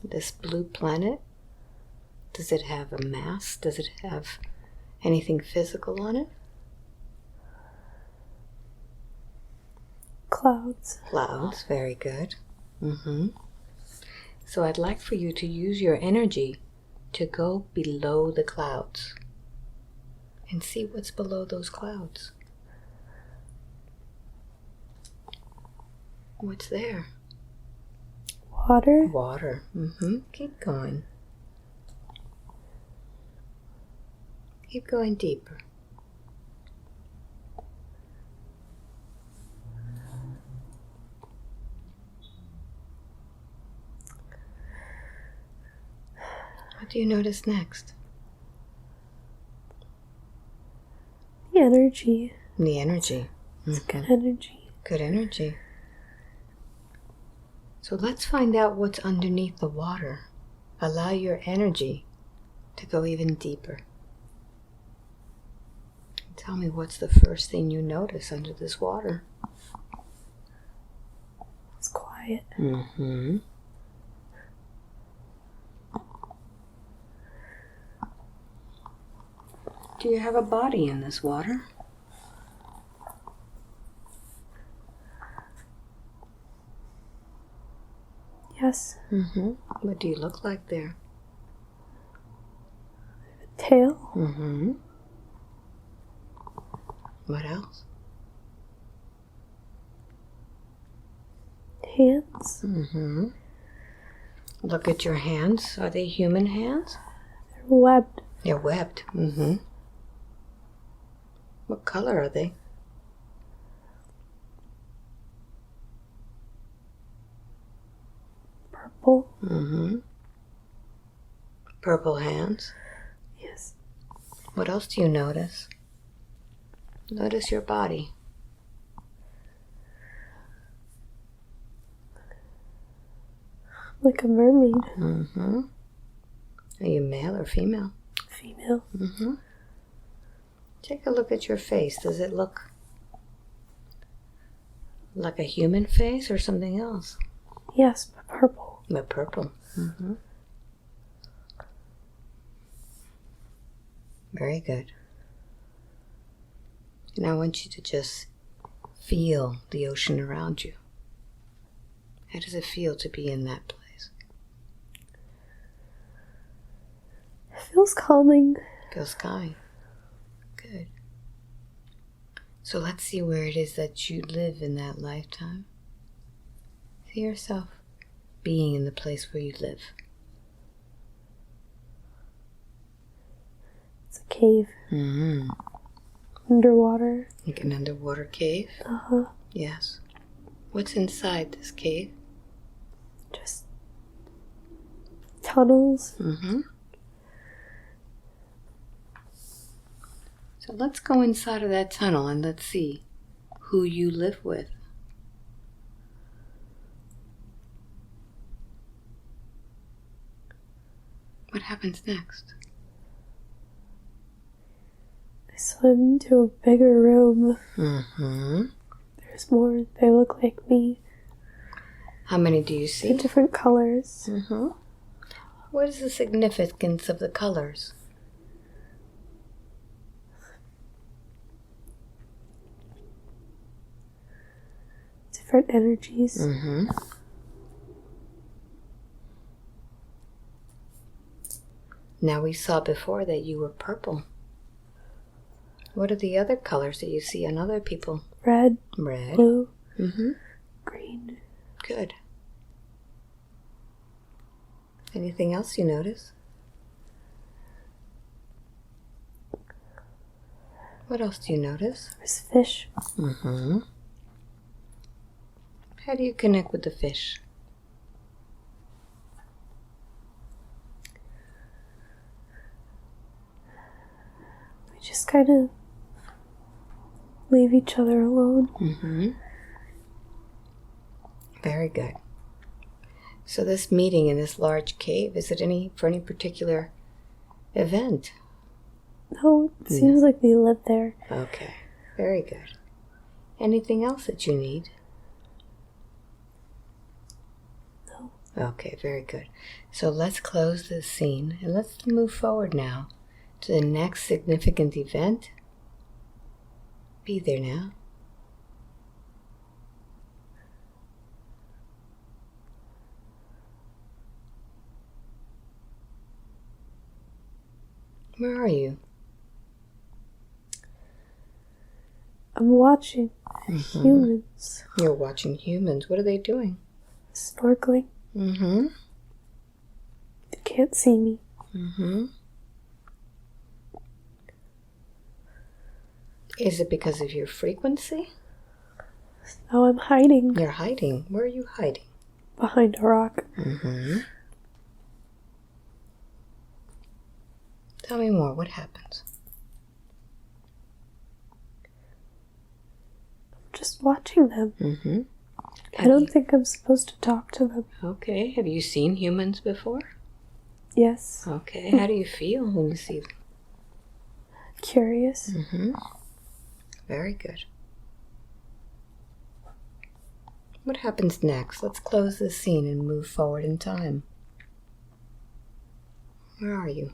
This blue planet, does it have a mass? Does it have anything physical on it? Clouds. Clouds, very good. Mm-hmm. So I'd like for you to use your energy to go below the clouds and see what's below those clouds. What's there? Water. Water. Mm-hmm. Keep going. Keep going deeper. What do you notice next? The energy. The energy. It's good energy. Good energy. So let's find out what's underneath the water. Allow your energy to go even deeper. Tell me, what's the first thing you notice under this water? It's quiet. Mm-hmm. Do you have a body in this water? Yes. Mm-hmm. What do you look like there? Tail. Mm-hmm. What else? Hands. Mm-hmm. Look at your hands. Are they human hands? They're webbed. They're webbed. Mm-hmm. What color are they? Purple. Mm-hmm. Purple hands. Yes. What else do you notice? Notice your body. Like a mermaid. Mm-hmm. Are you male or female? Female. Mm-hmm. Take a look at your face. Does it look like a human face or something else? Yes, but purple. But purple. Mm-hmm. Very good. And I want you to just feel the ocean around you. How does it feel to be in that place? It feels calming. Feels kind. Good. So let's see where it is that you live in that lifetime. See yourself being in the place where you live. It's a cave. Mm-hmm. Underwater. Like an underwater cave? Uh-huh. Yes. What's inside this cave? Just tunnels. Mm-hmm. So So let's go inside of that tunnel and let's see who you live with. What happens next? I swim into a bigger room. Mm-hmm. There's more. They look like me. How many do you see? In different colors. Mm-hmm. What is the significance of the colors? Different energies. Mm-hmm. Now we saw before that you were purple. What are the other colors that you see on other people? Red. Red. Blue. Mm-hmm. Green. Good. Anything else you notice? What else do you notice? There's fish. Mm-hmm. How do you connect with the fish? We just kind of leave each other alone. Mm-hmm. Very good. So this meeting in this large cave, is it for any particular event? No, it seems like we live there. Okay, very good. Anything else that you need? No. Okay, very good. So let's close this scene and let's move forward now to the next significant event. Be there now. Where are you? I'm watching humans. You're watching humans. What are they doing? Snorkeling. Mm-hmm. They can't see me. Mm-hmm. Is it because of your frequency? Now I'm hiding. You're hiding. Where are you hiding? Behind a rock. Mm-hmm. Tell me more. What happens? I'm just watching them. Mm-hmm. I don't think I'm supposed to talk to them. Okay. Have you seen humans before? Yes. Okay. How do you feel when you see them? Curious. Mm-hmm. Very good. What happens next? Let's close this scene and move forward in time. Where are you?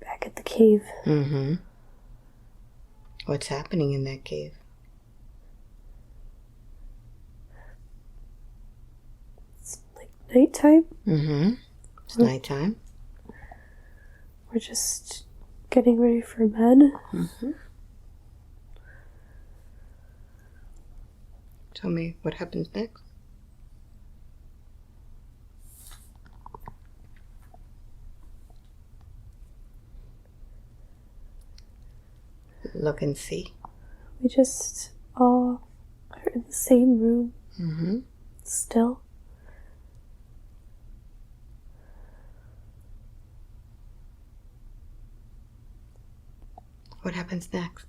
Back at the cave. Mm-hmm. What's happening in that cave? It's like nighttime. Mm-hmm. It's nighttime. We're just getting ready for bed. Mm-hmm. Tell me what happens next. Look and see. We just all are in the same room. Mm-hmm. Still. What happens next?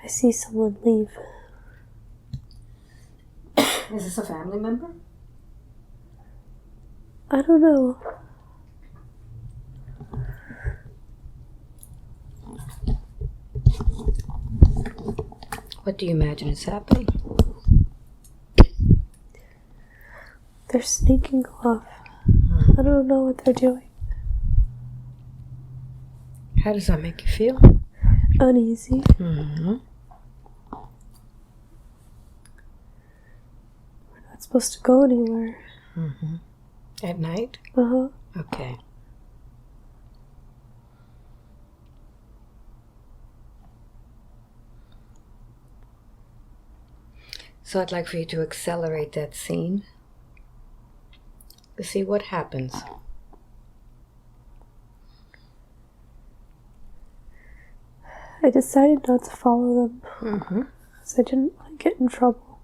I see someone leave. Is this a family member? I don't know. What do you imagine is happening? They're sneaking off. I don't know what they're doing. How does that make you feel? Uneasy. Mm-hmm. We're not supposed to go anywhere. Mm-hmm. At night? Uh-huh. Okay. So I'd like for you to accelerate that scene to see what happens. I decided not to follow them because I didn't want to get in trouble.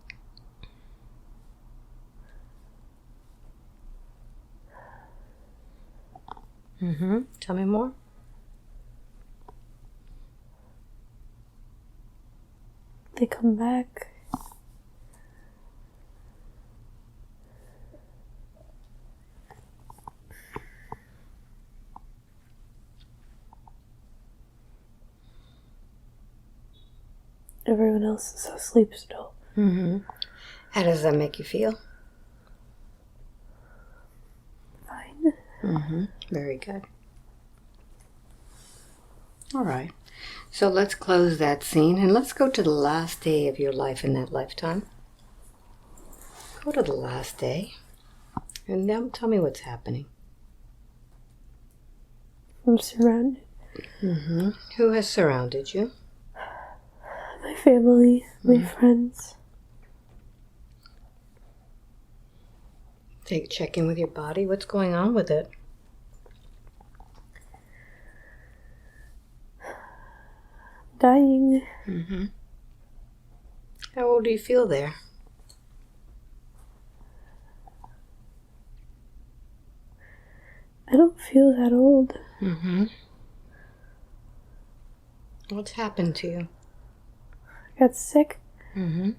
Tell me more. They come back. Everyone else is asleep still. How does that make you feel? Fine. Very good. All right. So let's close that scene and let's go to the last day of your life in that lifetime. Go to the last day. And now tell me what's happening. I'm surrounded. Who has surrounded you? My family, my friends. Check in with your body. What's going on with it? Dying. How old do you feel there? I don't feel that old. What's happened to you? I got sick. My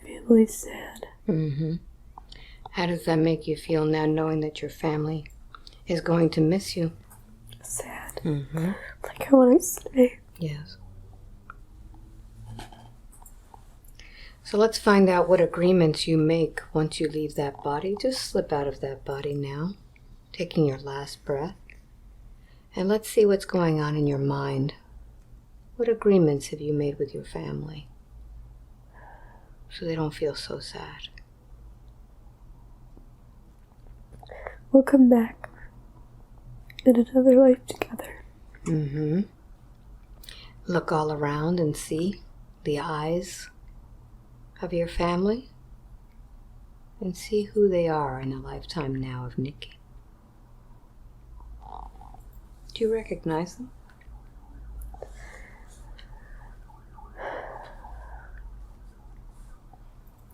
family's sad. How does that make you feel now, knowing that your family is going to miss you? Sad. Like I want to stay. Yes. So let's find out what agreements you make once you leave that body. Just slip out of that body now, taking your last breath. And let's see what's going on in your mind. What agreements have you made with your family so they don't feel so sad? We'll come back in another life together. Look all around and see the eyes of your family and see who they are in the lifetime now of Nikki. Do you recognize them?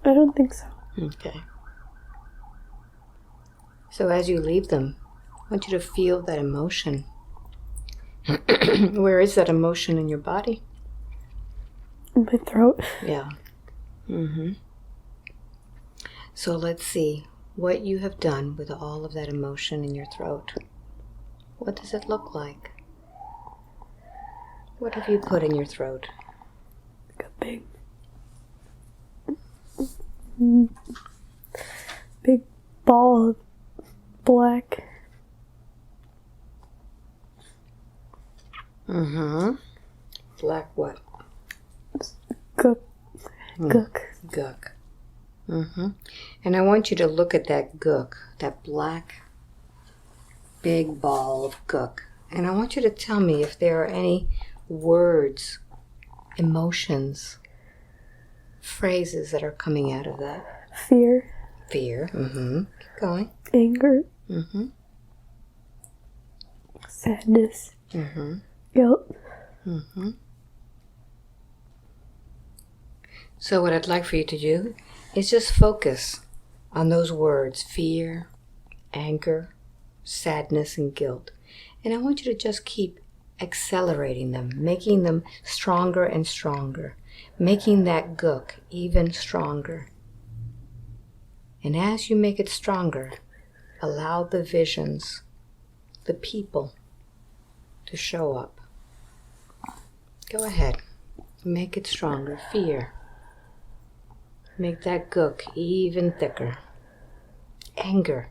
I don't think so. Okay. So as you leave them, I want you to feel that emotion. Where is that emotion in your body? In my throat. Yeah. So let's see what you have done with all of that emotion in your throat. What does it look like? What have you put in your throat? Like a big ball of black. Black what? Gook. Gook. And I want you to look at that gook, that black big ball of gook. And I want you to tell me if there are any words, emotions, phrases that are coming out of that. Fear. Fear. Keep going. Anger. Sadness. Guilt. So what I'd like for you to do is just focus on those words, fear, anger, sadness, and guilt. And I want you to just keep accelerating them, making them stronger and stronger, making that gook even stronger. And as you make it stronger, allow the visions, the people, to show up. Go ahead. Make it stronger. Fear. Make that gook even thicker. Anger.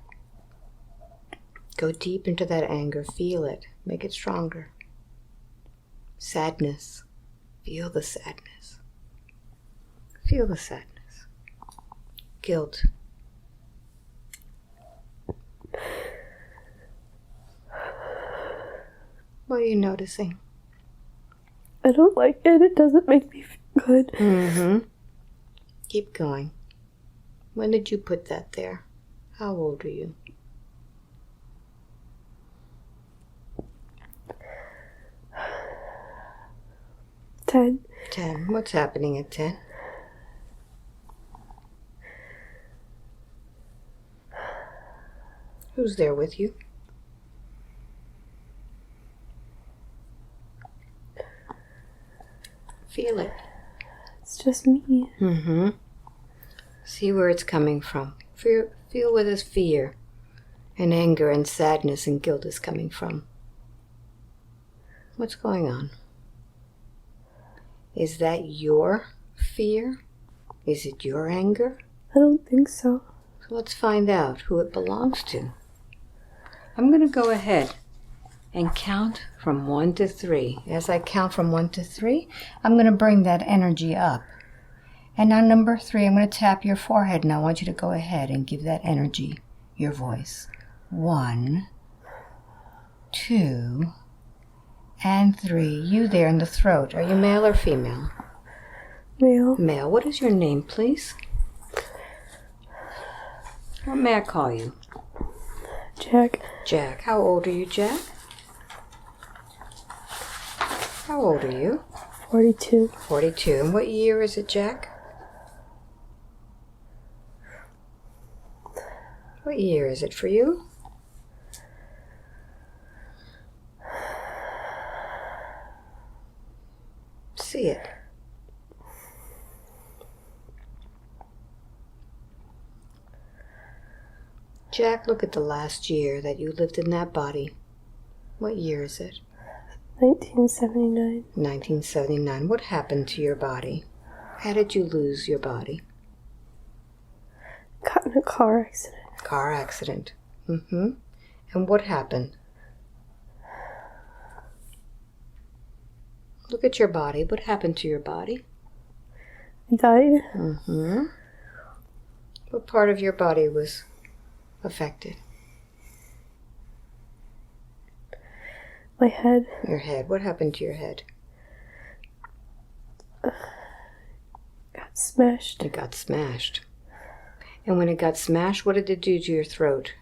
Go deep into that anger. Feel it. Make it stronger. Sadness. Feel the sadness. Feel the sadness. Guilt. What are you noticing? I don't like it. It doesn't make me feel good. Mm-hmm. Keep going. When did you put that there? How old are you? 10. 10. What's happening at 10? Who's there with you? Feel it. It's just me. Mm-hmm. See where it's coming from. Feel where this fear and anger and sadness and guilt is coming from. What's going on? Is that your fear? Is it your anger? I don't think so. So let's find out who it belongs to. I'm going to go ahead and count from 1 to 3. As I count from 1 to 3, I'm going to bring that energy up. And on number 3, I'm going to tap your forehead, and I want you to go ahead and give that energy your voice. 1, 2, and 3. You there in the throat. Are you male or female? Male. Male. What is your name, please? What may I call you? Jack. Jack. How old are you, Jack? How old are you? 42. 42. And what year is it, Jack? What year is it for you? See it. Jack, look at the last year that you lived in that body. What year is it? 1979. 1979. What happened to your body? How did you lose your body? Got in a car accident. Car accident. Mm-hmm. And what happened? Look at your body. What happened to your body? I died. Mm-hmm. What part of your body was affected? My head. Your head. What happened to your head? Got smashed. It got smashed. And when it got smashed, what did it do to your throat?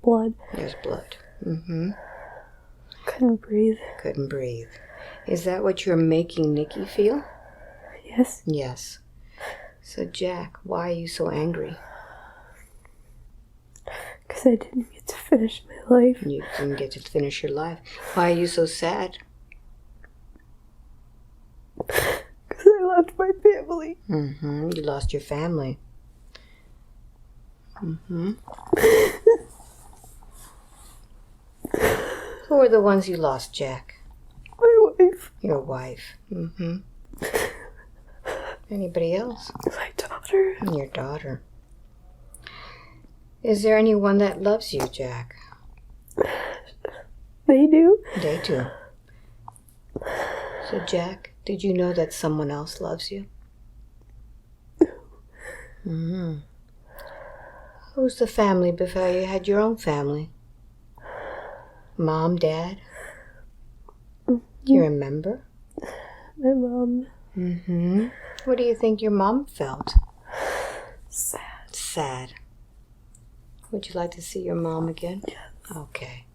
Blood. There's blood. Mm-hmm. Couldn't breathe. Couldn't breathe. Is that what you're making Nikki feel? Yes. Yes. So, Jack, why are you so angry? Because I didn't get to finish my life. You didn't get to finish your life. Why are you so sad? Because I loved my family. Mm-hmm. You lost your family. Mm-hmm. Who are the ones you lost, Jack? My wife. Your wife. Mm-hmm. Anybody else? My daughter. Your daughter. Is there anyone that loves you, Jack? They do. They do. So, Jack, did you know that someone else loves you? Mm-hmm. Who's the family before you had your own family? Mom, Dad? Do you remember? My mom. Mm-hmm. What do you think your mom felt? Sad. Sad. Would you like to see your mom again? Yes. Okay.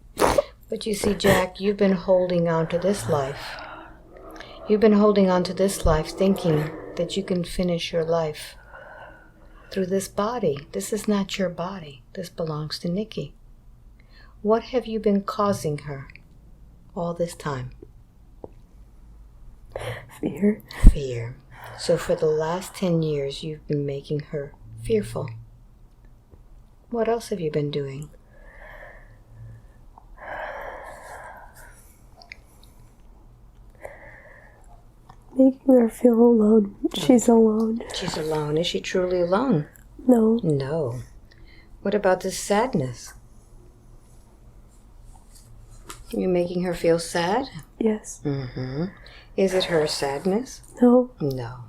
But you see, Jack, you've been holding on to this life. You've been holding on to this life thinking that you can finish your life through this body. This is not your body. This belongs to Nikki. What have you been causing her all this time? Fear. Fear. So for the last 10 years, you've been making her fearful. What else have you been doing? Making her feel alone. She's alone. She's alone. Is she truly alone? No. No. What about this sadness? You making her feel sad? Yes. Mm-hmm. Is it her sadness? No. No.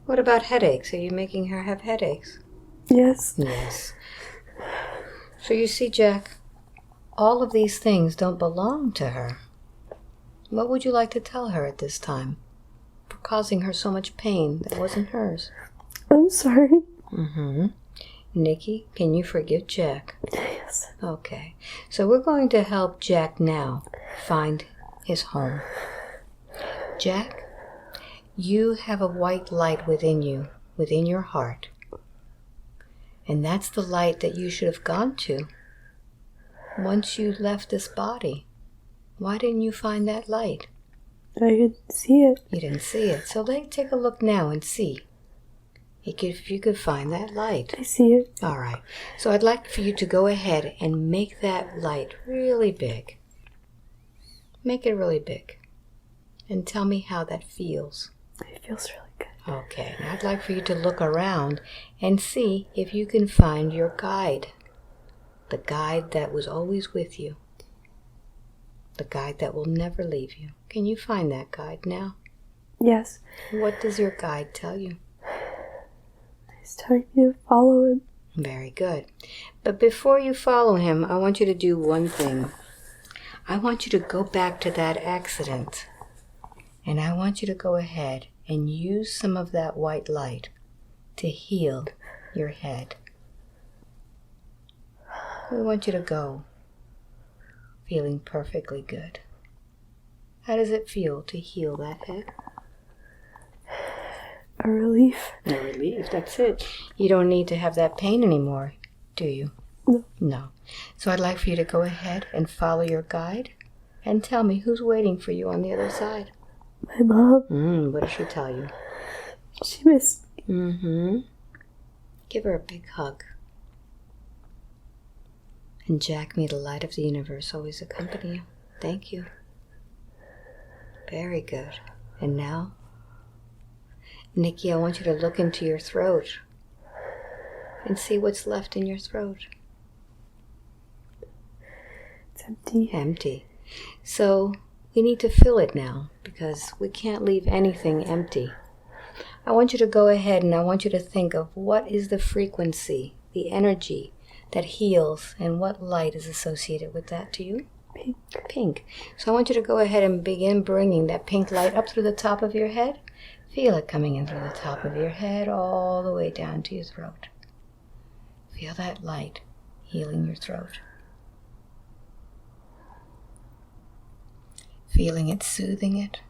What about headaches? Are you making her have headaches? Yes. Yes. So you see, Jack, all of these things don't belong to her. What would you like to tell her at this time for causing her so much pain that wasn't hers? I'm sorry. Mm-hmm. Nikki, can you forgive Jack? Yes. Okay. So we're going to help Jack now find his home. Jack, you have a white light within you, within your heart. And that's the light that you should have gone to once you left this body. Why didn't you find that light? I didn't see it. You didn't see it. So let's take a look now and see if you could find that light. I see it. All right. So I'd like for you to go ahead and make that light really big. Make it really big. And tell me how that feels. It feels really good. Okay. Now I'd like for you to look around and see if you can find your guide. The guide that was always with you. The guide that will never leave you. Can you find that guide now? Yes. What does your guide tell you? It's time to follow him. Very good. But before you follow him, I want you to do one thing. I want you to go back to that accident. And I want you to go ahead and use some of that white light to heal your head. We want you to go feeling perfectly good. How does it feel to heal that head? A relief. A relief, that's it. You don't need to have that pain anymore, do you? No. No. So I'd like for you to go ahead and follow your guide and tell me who's waiting for you on the other side. My mom. What does she tell you? She missed me. Mm-hmm. Give her a big hug. And Jack, may the light of the universe always accompany you. Thank you. Very good. And now, Nikki, I want you to look into your throat and see what's left in your throat. It's empty. Empty. So we need to fill it now because we can't leave anything empty. I want you to go ahead and I want you to think of what is the frequency, the energy that heals, and what light is associated with that to you? Pink. Pink. So I want you to go ahead and begin bringing that pink light up through the top of your head. Feel it coming in through the top of your head all the way down to your throat. Feel that light healing your throat. Feeling it, soothing it,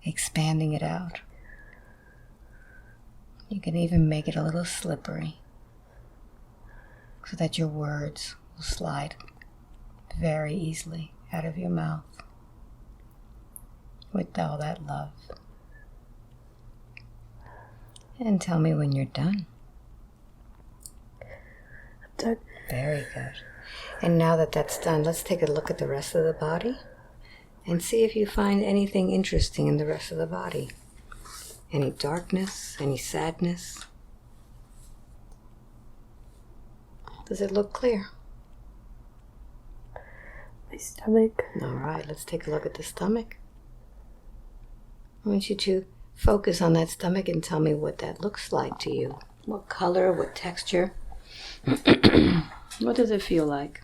expanding it out. You can even make it a little slippery so that your words will slide very easily out of your mouth with all that love. And tell me when you're done. I'm done. Very good. And now that that's done, let's take a look at the rest of the body and see if you find anything interesting in the rest of the body. Any darkness, any sadness? Does it look clear? My stomach. All right, let's take a look at the stomach. I want you to focus on that stomach and tell me what that looks like to you. What color, what texture? What does it feel like?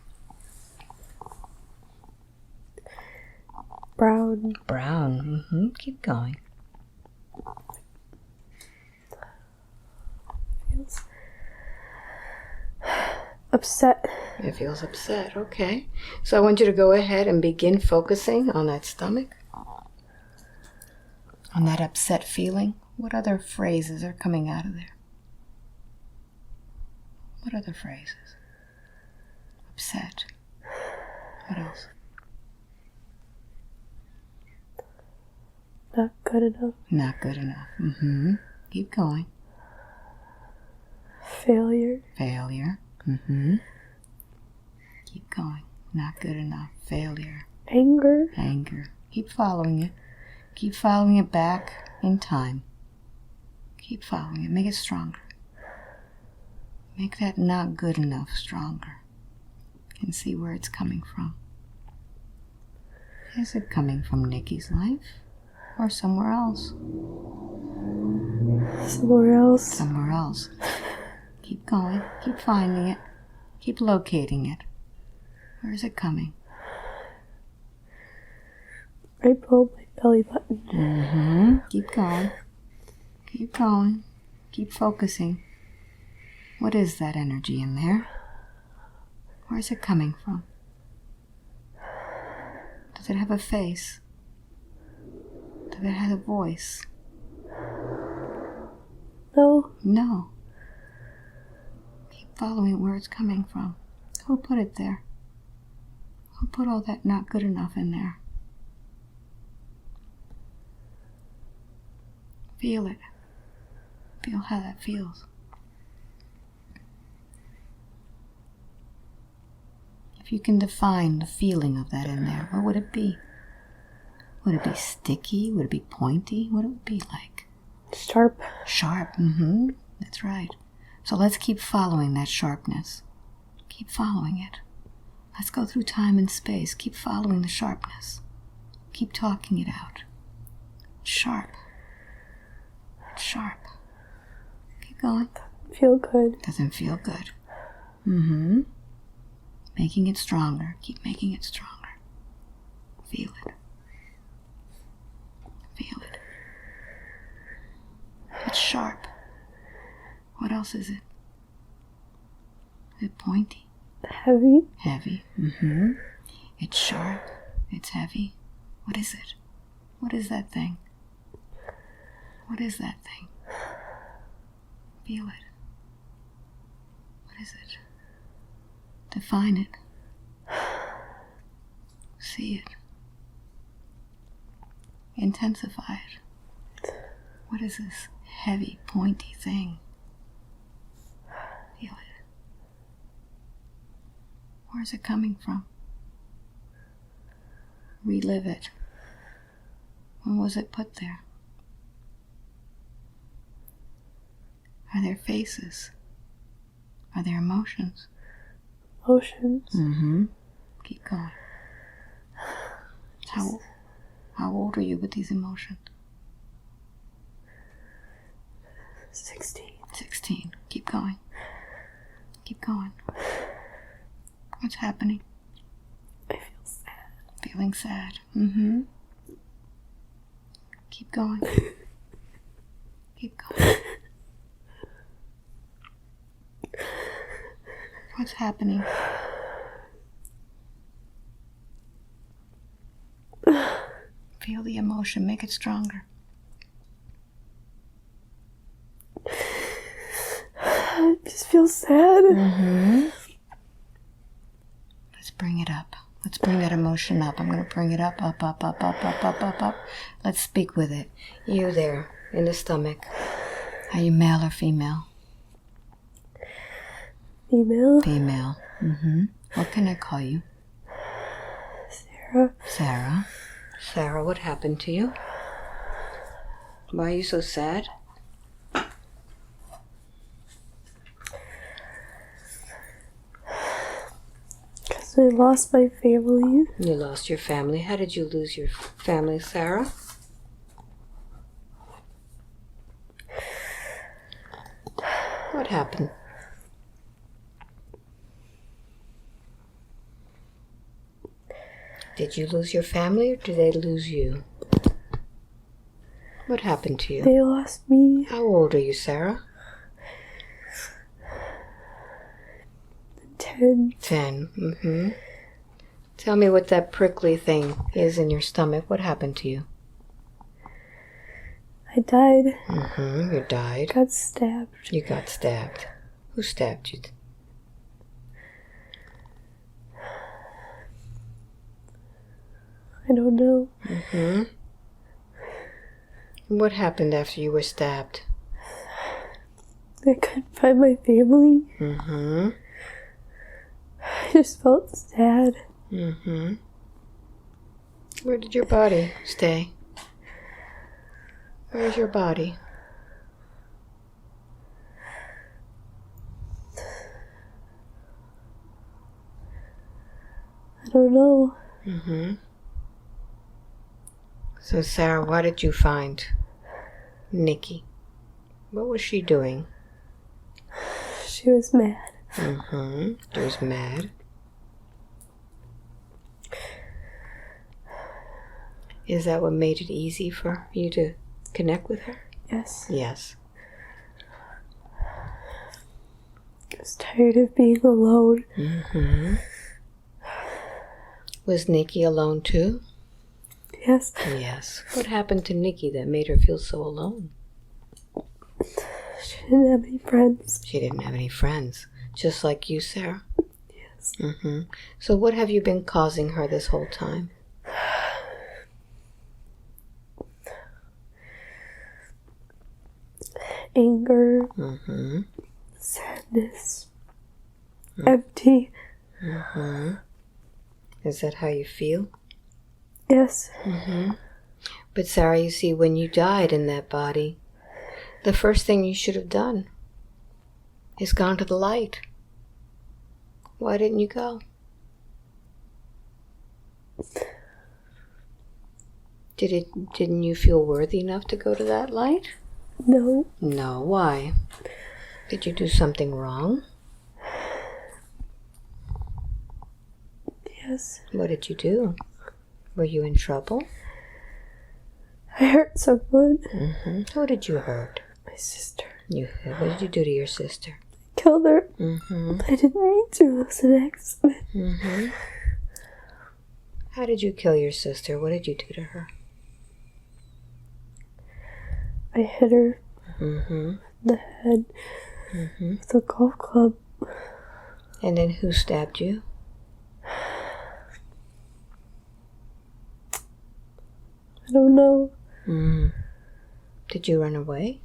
Brown. Brown. Keep going. Feels upset. It feels upset. Okay. So I want you to go ahead and begin focusing on that stomach. On that upset feeling. What other phrases are coming out of there? What other phrases? Upset. What else? Not good enough. Not good enough. Keep going. Failure. Failure. Keep going. Not good enough. Failure. Anger. Anger. Keep following it. Keep following it back in time. Keep following it. Make it stronger. Make that not good enough stronger. And see where it's coming from. Is it coming from Nikki's life? Or somewhere else? Somewhere else. Somewhere else. Keep going. Keep finding it. Keep locating it. Where is it coming? right below my belly button. Keep going. Keep going. Keep focusing. What is that energy in there? Where is it coming from? Does it have a face? Does it have a voice? No. No. Keep following where it's coming from. Who put it there? Who put all that not good enough in there? Feel it. Feel how that feels. If you can define the feeling of that in there, what would it be? Would it be sticky? Would it be pointy? What would it be like? Sharp. Sharp. That's right. So let's keep following that sharpness. Keep following it. Let's go through time and space. Keep following the sharpness. Keep talking it out. Sharp. Sharp. Keep going. Feel good. Doesn't feel good. Making it stronger. Keep making it stronger. Feel it. Feel it. It's sharp. What else is it? Is it pointy? Heavy. Heavy. It's sharp. It's heavy. What is it? What is that thing? What is that thing? Feel it. What is it? Define it. See it. Intensify it. What is this heavy, pointy thing? Feel it. Where is it coming from? Relive it. When was it put there? Are there faces? Are there emotions? Emotions. Keep going. How old are you with these emotions? 16. 16. Keep going. Keep going. What's happening? I feel sad. Feeling sad. Keep going. Keep going. What's happening? Feel the emotion. Make it stronger. I just feel sad. Let's bring it up. Let's bring that emotion up. I'm going to bring it up, up, up, up, up, up, up, up, up. Let's speak with it. You there, in the stomach. Are you male or female? Female. Female. What can I call you? Sarah. Sarah. Sarah, what happened to you? Why are you so sad? Because I lost my family. You lost your family. How did you lose your family, Sarah? What happened? Did you lose your family or did they lose you? What happened to you? They lost me. How old are you, Sarah? 10. 10. Tell me what that prickly thing is in your stomach. What happened to you? I died. You died. Got stabbed. You got stabbed. Who stabbed you? I don't know. What happened after you were stabbed? I couldn't find my family. I just felt sad. Where did your body stay? Where's your body? I don't know. So, Sarah, what did you find Nikki? What was she doing? She was mad. She was mad. Is that what made it easy for you to connect with her? Yes. Yes. I was tired of being alone. Mm-hmm. Was Nikki alone too? Yes. Yes. What happened to Nikki that made her feel so alone? She didn't have any friends. She didn't have any friends. Just like you, Sarah? Yes. Mm-hmm. So what have you been causing her this whole time? Anger. Mm-hmm. Sadness. Empty. Mm-hmm. Is that how you feel? Yes. Mm-hmm. But Sarah, you see, when you died in that body, the first thing you should have done is gone to the light. Why didn't you go? Didn't you feel worthy enough to go to that light? No. No, why? Did you do something wrong? Yes. What did you do? Were you in trouble? I hurt someone. Mm-hmm. Who did you hurt? My sister. What did you do to your sister? Killed her. Mm-hmm. I didn't mean to. It was an accident. Mm-hmm. How did you kill your sister? What did you do to her? I hit her Mm-hmm. in the head Mm-hmm. with a golf club. And then who stabbed you? I don't know. Mm. Did you run away?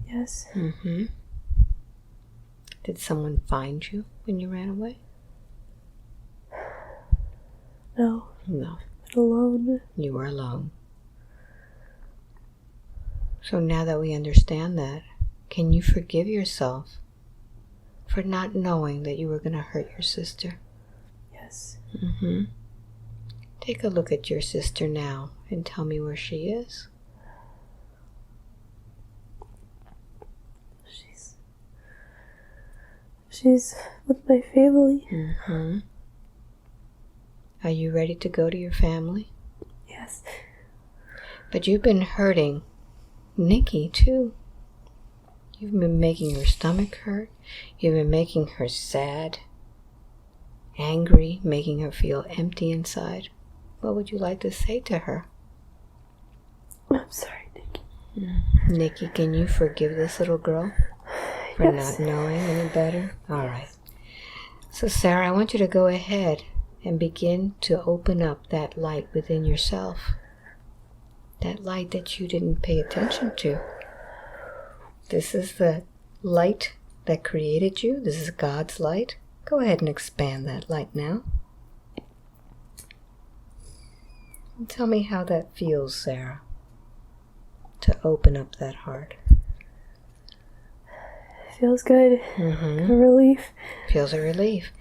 Yes. Mm-hmm. Did someone find you when you ran away? No. No. I'm alone. You were alone. So now that we understand that, can you forgive yourself for not knowing that you were going to hurt your sister? Yes. Mm-hmm. Take a look at your sister now and tell me where she is. She's with my family. Mm-hmm. Are you ready to go to your family? Yes. But you've been hurting Nikki too. You've been making her stomach hurt. You've been making her sad, angry, making her feel empty inside. What would you like to say to her? I'm sorry, Nikki. Nikki, can you forgive this little girl for Yes. not knowing any better? All right. So Sarah, I want you to go ahead and begin to open up that light within yourself. That light that you didn't pay attention to. This is the light that created you. This is God's light. Go ahead and expand that light now. And tell me how that feels, Sarah, to open up that heart. It feels good. Mm-hmm. A relief. Feels a relief.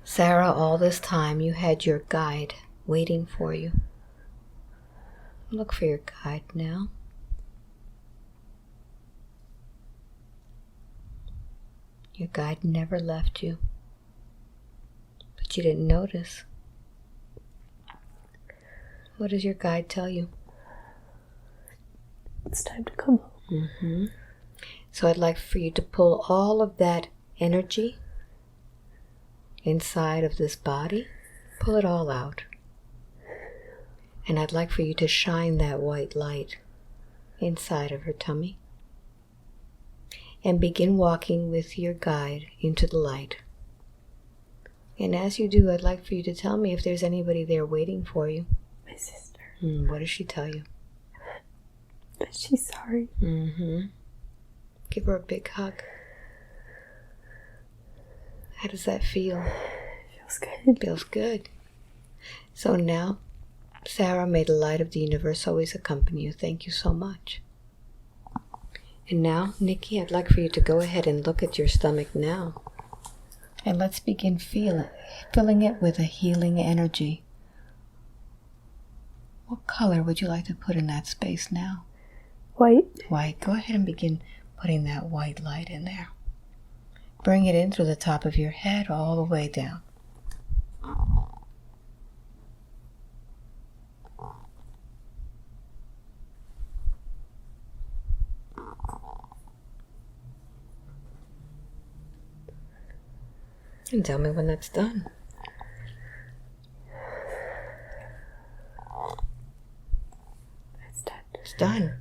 Sarah, all this time you had your guide waiting for you. Look for your guide now. Your guide never left you, but you didn't notice. What does your guide tell you? It's time to come home. Mm-hmm. So I'd like for you to pull all of that energy inside of this body, pull it all out. And I'd like for you to shine that white light inside of her tummy. And begin walking with your guide into the light. And as you do, I'd like for you to tell me if there's anybody there waiting for you. My sister. What does she tell you? She's sorry. Mm-hmm. Give her a big hug. How does that feel? Feels good. Feels good. So now, Sarah, may the light of the universe always accompany you. Thank you so much. And now, Nikki, I'd like for you to go ahead and look at your stomach now. And let's begin filling it with a healing energy. What color would you like to put in that space now? White. White. Go ahead and begin putting that white light in there. Bring it in through the top of your head all the way down. And tell me when that's done. It's done. It's done.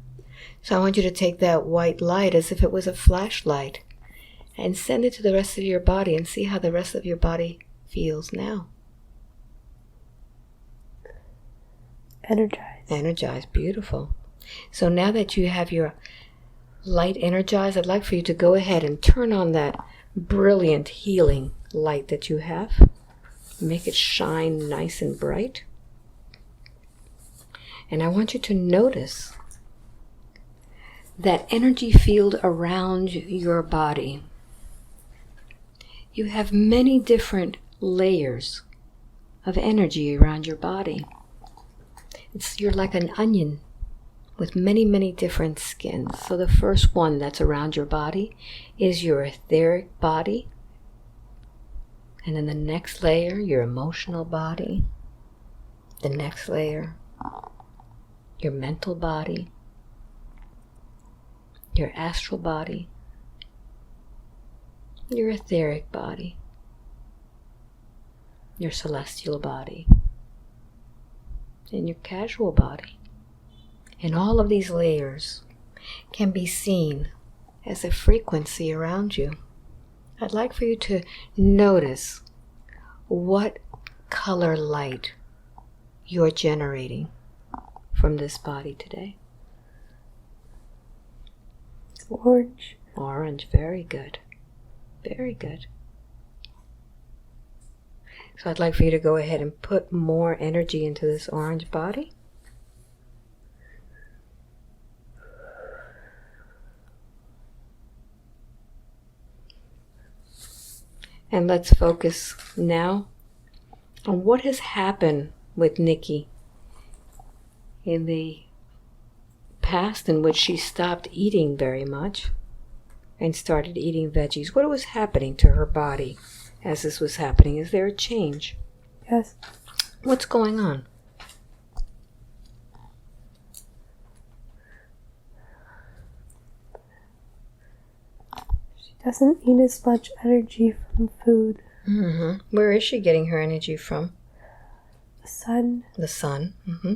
So I want you to take that white light as if it was a flashlight and send it to the rest of your body and see how the rest of your body feels now. Energized. Energized. Beautiful. So now that you have your light energized, I'd like for you to go ahead and turn on that brilliant healing light that you have. Make it shine nice and bright. And I want you to notice that energy field around your body. You have many different layers of energy around your body. You're like an onion with many, many different skins. So the first one that's around your body is your etheric body. And then the next layer, your emotional body. The next layer, your mental body. Your astral body. Your etheric body. Your celestial body. And your casual body. And all of these layers can be seen as a frequency around you. I'd like for you to notice what color light you're generating from this body today. Orange. Orange, very good. Very good. So I'd like for you to go ahead and put more energy into this orange body. And let's focus now on what has happened with Nikki in the past, in which she stopped eating very much and started eating veggies. What was happening to her body as this was happening? Is there a change? Yes. What's going on? She doesn't need as much energy from food. Mm-hmm. Where is she getting her energy from? The sun. The sun. Mm-hmm.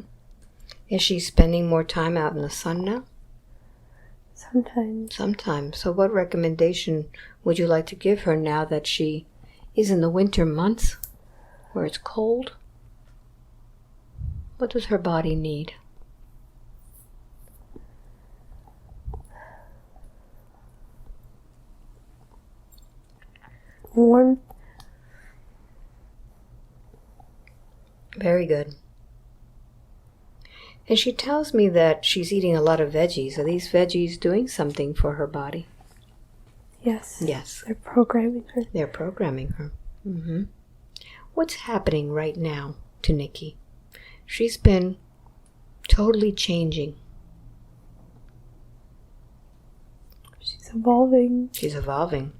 Is she spending more time out in the sun now? Sometimes. Sometimes. So what recommendation would you like to give her now that she is in the winter months where it's cold? What does her body need? Warmth. Very good. And she tells me that she's eating a lot of veggies. Are these veggies doing something for her body? Yes. Yes. They're programming her. They're programming her. Mm-hmm. What's happening right now to Nikki? She's been totally changing. She's evolving. She's evolving.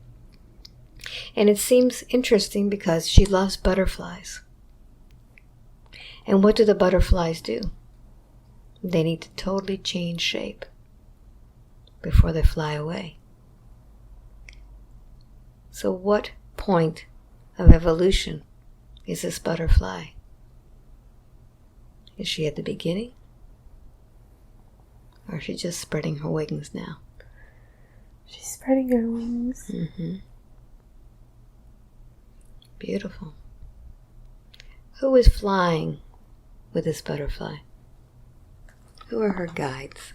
And it seems interesting because she loves butterflies. And what do the butterflies do? They need to totally change shape before they fly away. So what point of evolution is this butterfly? Is she at the beginning? Or is she just spreading her wings now? She's spreading her wings. Mm-hmm. Beautiful. Who is flying with this butterfly? Who are her guides?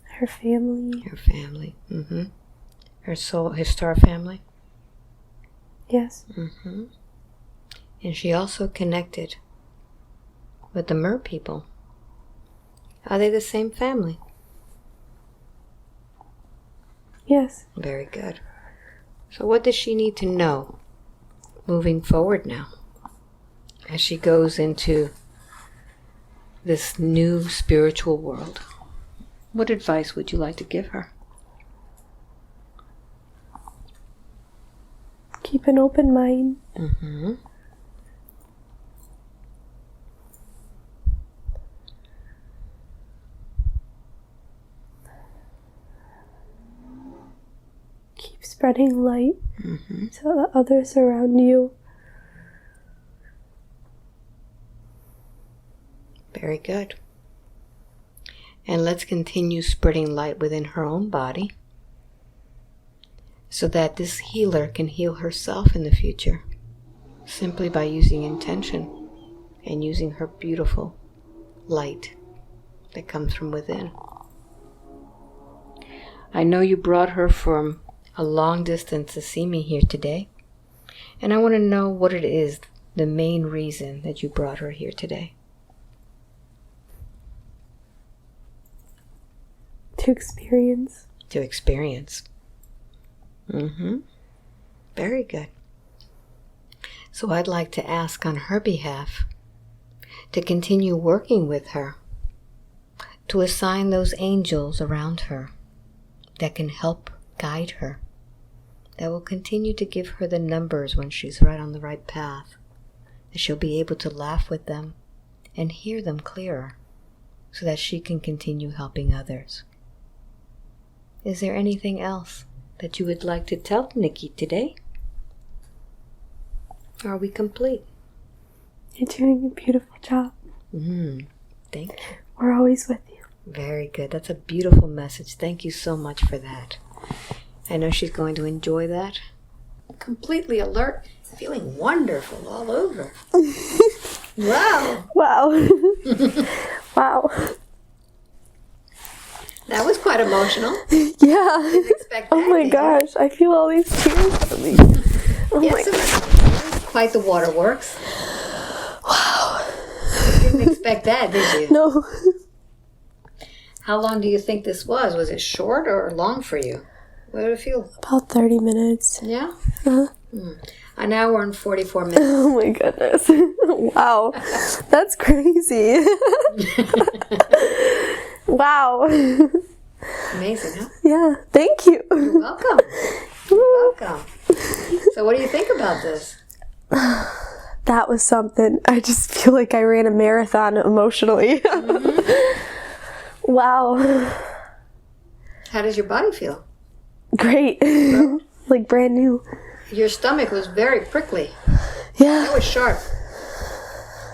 Her family. Her family. Mm-hmm. Her star family. Yes. Mm-hmm. And she also connected with the mer people. Are they the same family? Yes. Very good. So what does she need to know moving forward now as she goes into this new spiritual world? What advice would you like to give her? Keep an open mind. Mm-hmm. spreading light so that others around you. Very good. And let's continue spreading light within her own body so that this healer can heal herself in the future simply by using intention and using her beautiful light that comes from within. I know you brought her from a long distance to see me here today, and I want to know what it is, the main reason that you brought her here today. To experience. To experience. Very good. So I'd like to ask on her behalf to continue working with her, to assign those angels around her that can help guide her, that will continue to give her the numbers when she's right on the right path, that she'll be able to laugh with them and hear them clearer so that she can continue helping others. Is there anything else that you would like to tell Nikki today? Are we complete? You're doing a beautiful job. Thank you. We're always with you. Very good. That's a beautiful message. Thank you so much for that. I know she's going to enjoy that. Completely alert, feeling wonderful all over. Wow. Wow. Wow. That was quite emotional. Yeah. Didn't expect that, Oh my did you? gosh, I feel all these tears coming. Oh my Yes, it was quite the waterworks. Wow. Didn't expect that, did you? No. How long do you think this was? Was it short or long for you? What did it feel? About 30 minutes. Yeah? Uh-huh. An hour and 44 minutes. Oh my goodness. Wow. That's crazy. Wow. Amazing, huh? Yeah. Thank you. You're welcome. You're welcome. So what do you think about this? That was something. I just feel like I ran a marathon emotionally. Wow. How does your body feel? Great. Like brand new. Your stomach was very prickly. Yeah. That was sharp.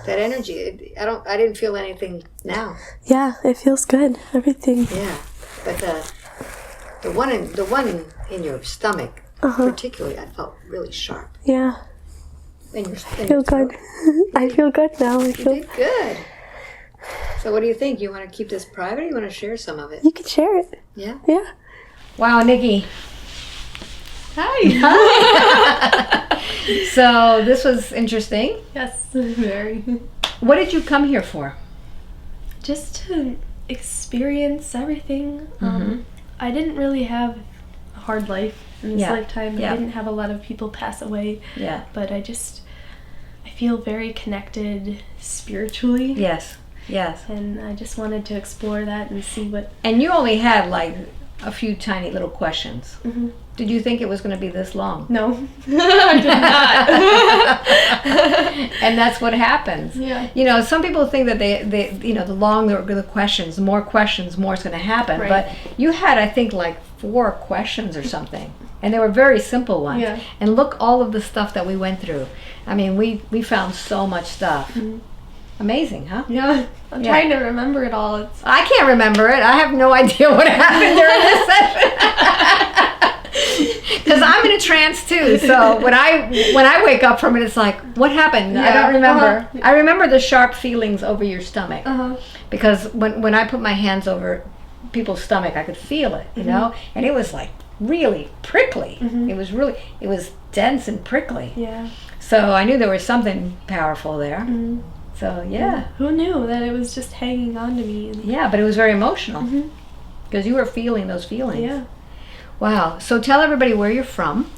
That energy. I didn't feel anything now. Yeah, it feels good. Everything. Yeah. But the one in your stomach, particularly, I felt really sharp. Yeah. In your, I feel good. I feel good now. You did good. So what do you think? You want to keep this private or you want to share some of it? You can share it. Yeah? Yeah. Wow, Nikki. Hi. So this was interesting. Yes, very. What did you come here for? Just to experience everything. I didn't really have a hard life in this lifetime. I didn't have a lot of people pass away. Yeah. But I feel very connected spiritually. Yes. Yes. And I just wanted to explore that and see what... And you only had like a few tiny little questions. Mm-hmm. Did you think it was going to be this long? No, I did not. And that's what happens. Yeah. You know, some people think that they the longer the questions, the more questions, more is going to happen. Right. But you had, I think, like 4 questions or something. And they were very simple ones. Yeah. And look all of the stuff that we went through. I mean, we found so much stuff. Mm-hmm. Amazing, huh? Yeah, I'm trying to remember it all. I can't remember it. I have no idea what happened during this session. Because I'm in a trance too. So when I wake up from it, it's like, what happened? I don't remember. I remember the sharp feelings over your stomach. Because when I put my hands over people's stomach, I could feel it, you know? And it was like really prickly. It was dense and prickly. Yeah. So I knew there was something powerful there. So, yeah. Who knew that it was just hanging on to me? Yeah, but it was very emotional. Because you were feeling those feelings. Yeah. Wow. So tell everybody where you're from.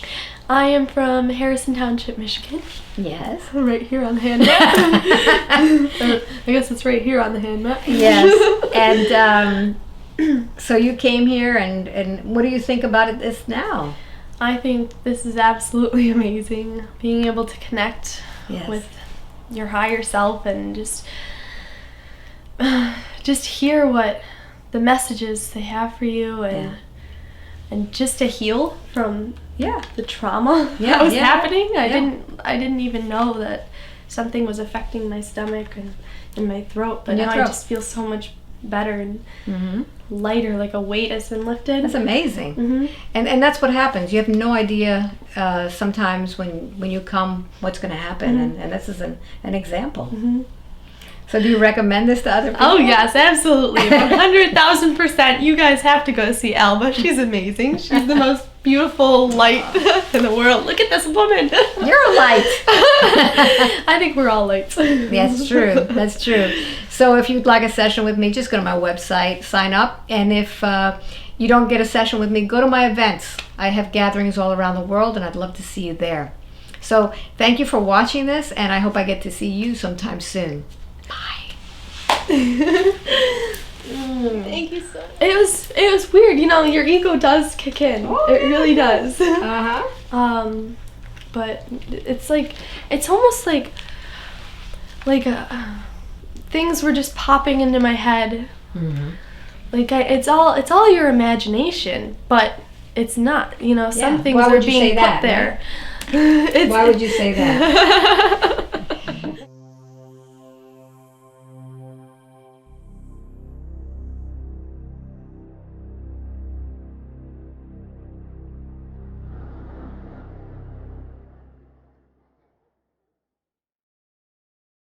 I am from Harrison Township, Michigan. Yes. Right here on the hand map. I guess it's right here on the hand map. Yes. And so you came here, and what do you think about this now? I think this is absolutely amazing. Being able to connect with your higher self and just hear what the messages they have for you and just to heal from the trauma that was happening. I didn't even know that something was affecting my stomach and in my throat, but now I just feel so much better and lighter, like a weight has been lifted. That's amazing. And that's what happens. You have no idea sometimes when you come what's going to happen, and this is an example. So do you recommend this to other people? Oh yes, absolutely, 100,000%. You guys have to go see Alba. She's amazing. She's the most beautiful light in the world. Look at this woman. You're a light. I think we're all lights. That's true. That's true. So if you'd like a session with me, just go to my website, sign up. And if you don't get a session with me, go to my events. I have gatherings all around the world, and I'd love to see you there. So thank you for watching this, and I hope I get to see you sometime soon. Bye. Thank you so much. It was weird, your ego does kick in. It really does. But it's like, it's almost like things were just popping into my head. Like it's all your imagination, but it's not. Some things are being put there. Why would you say that?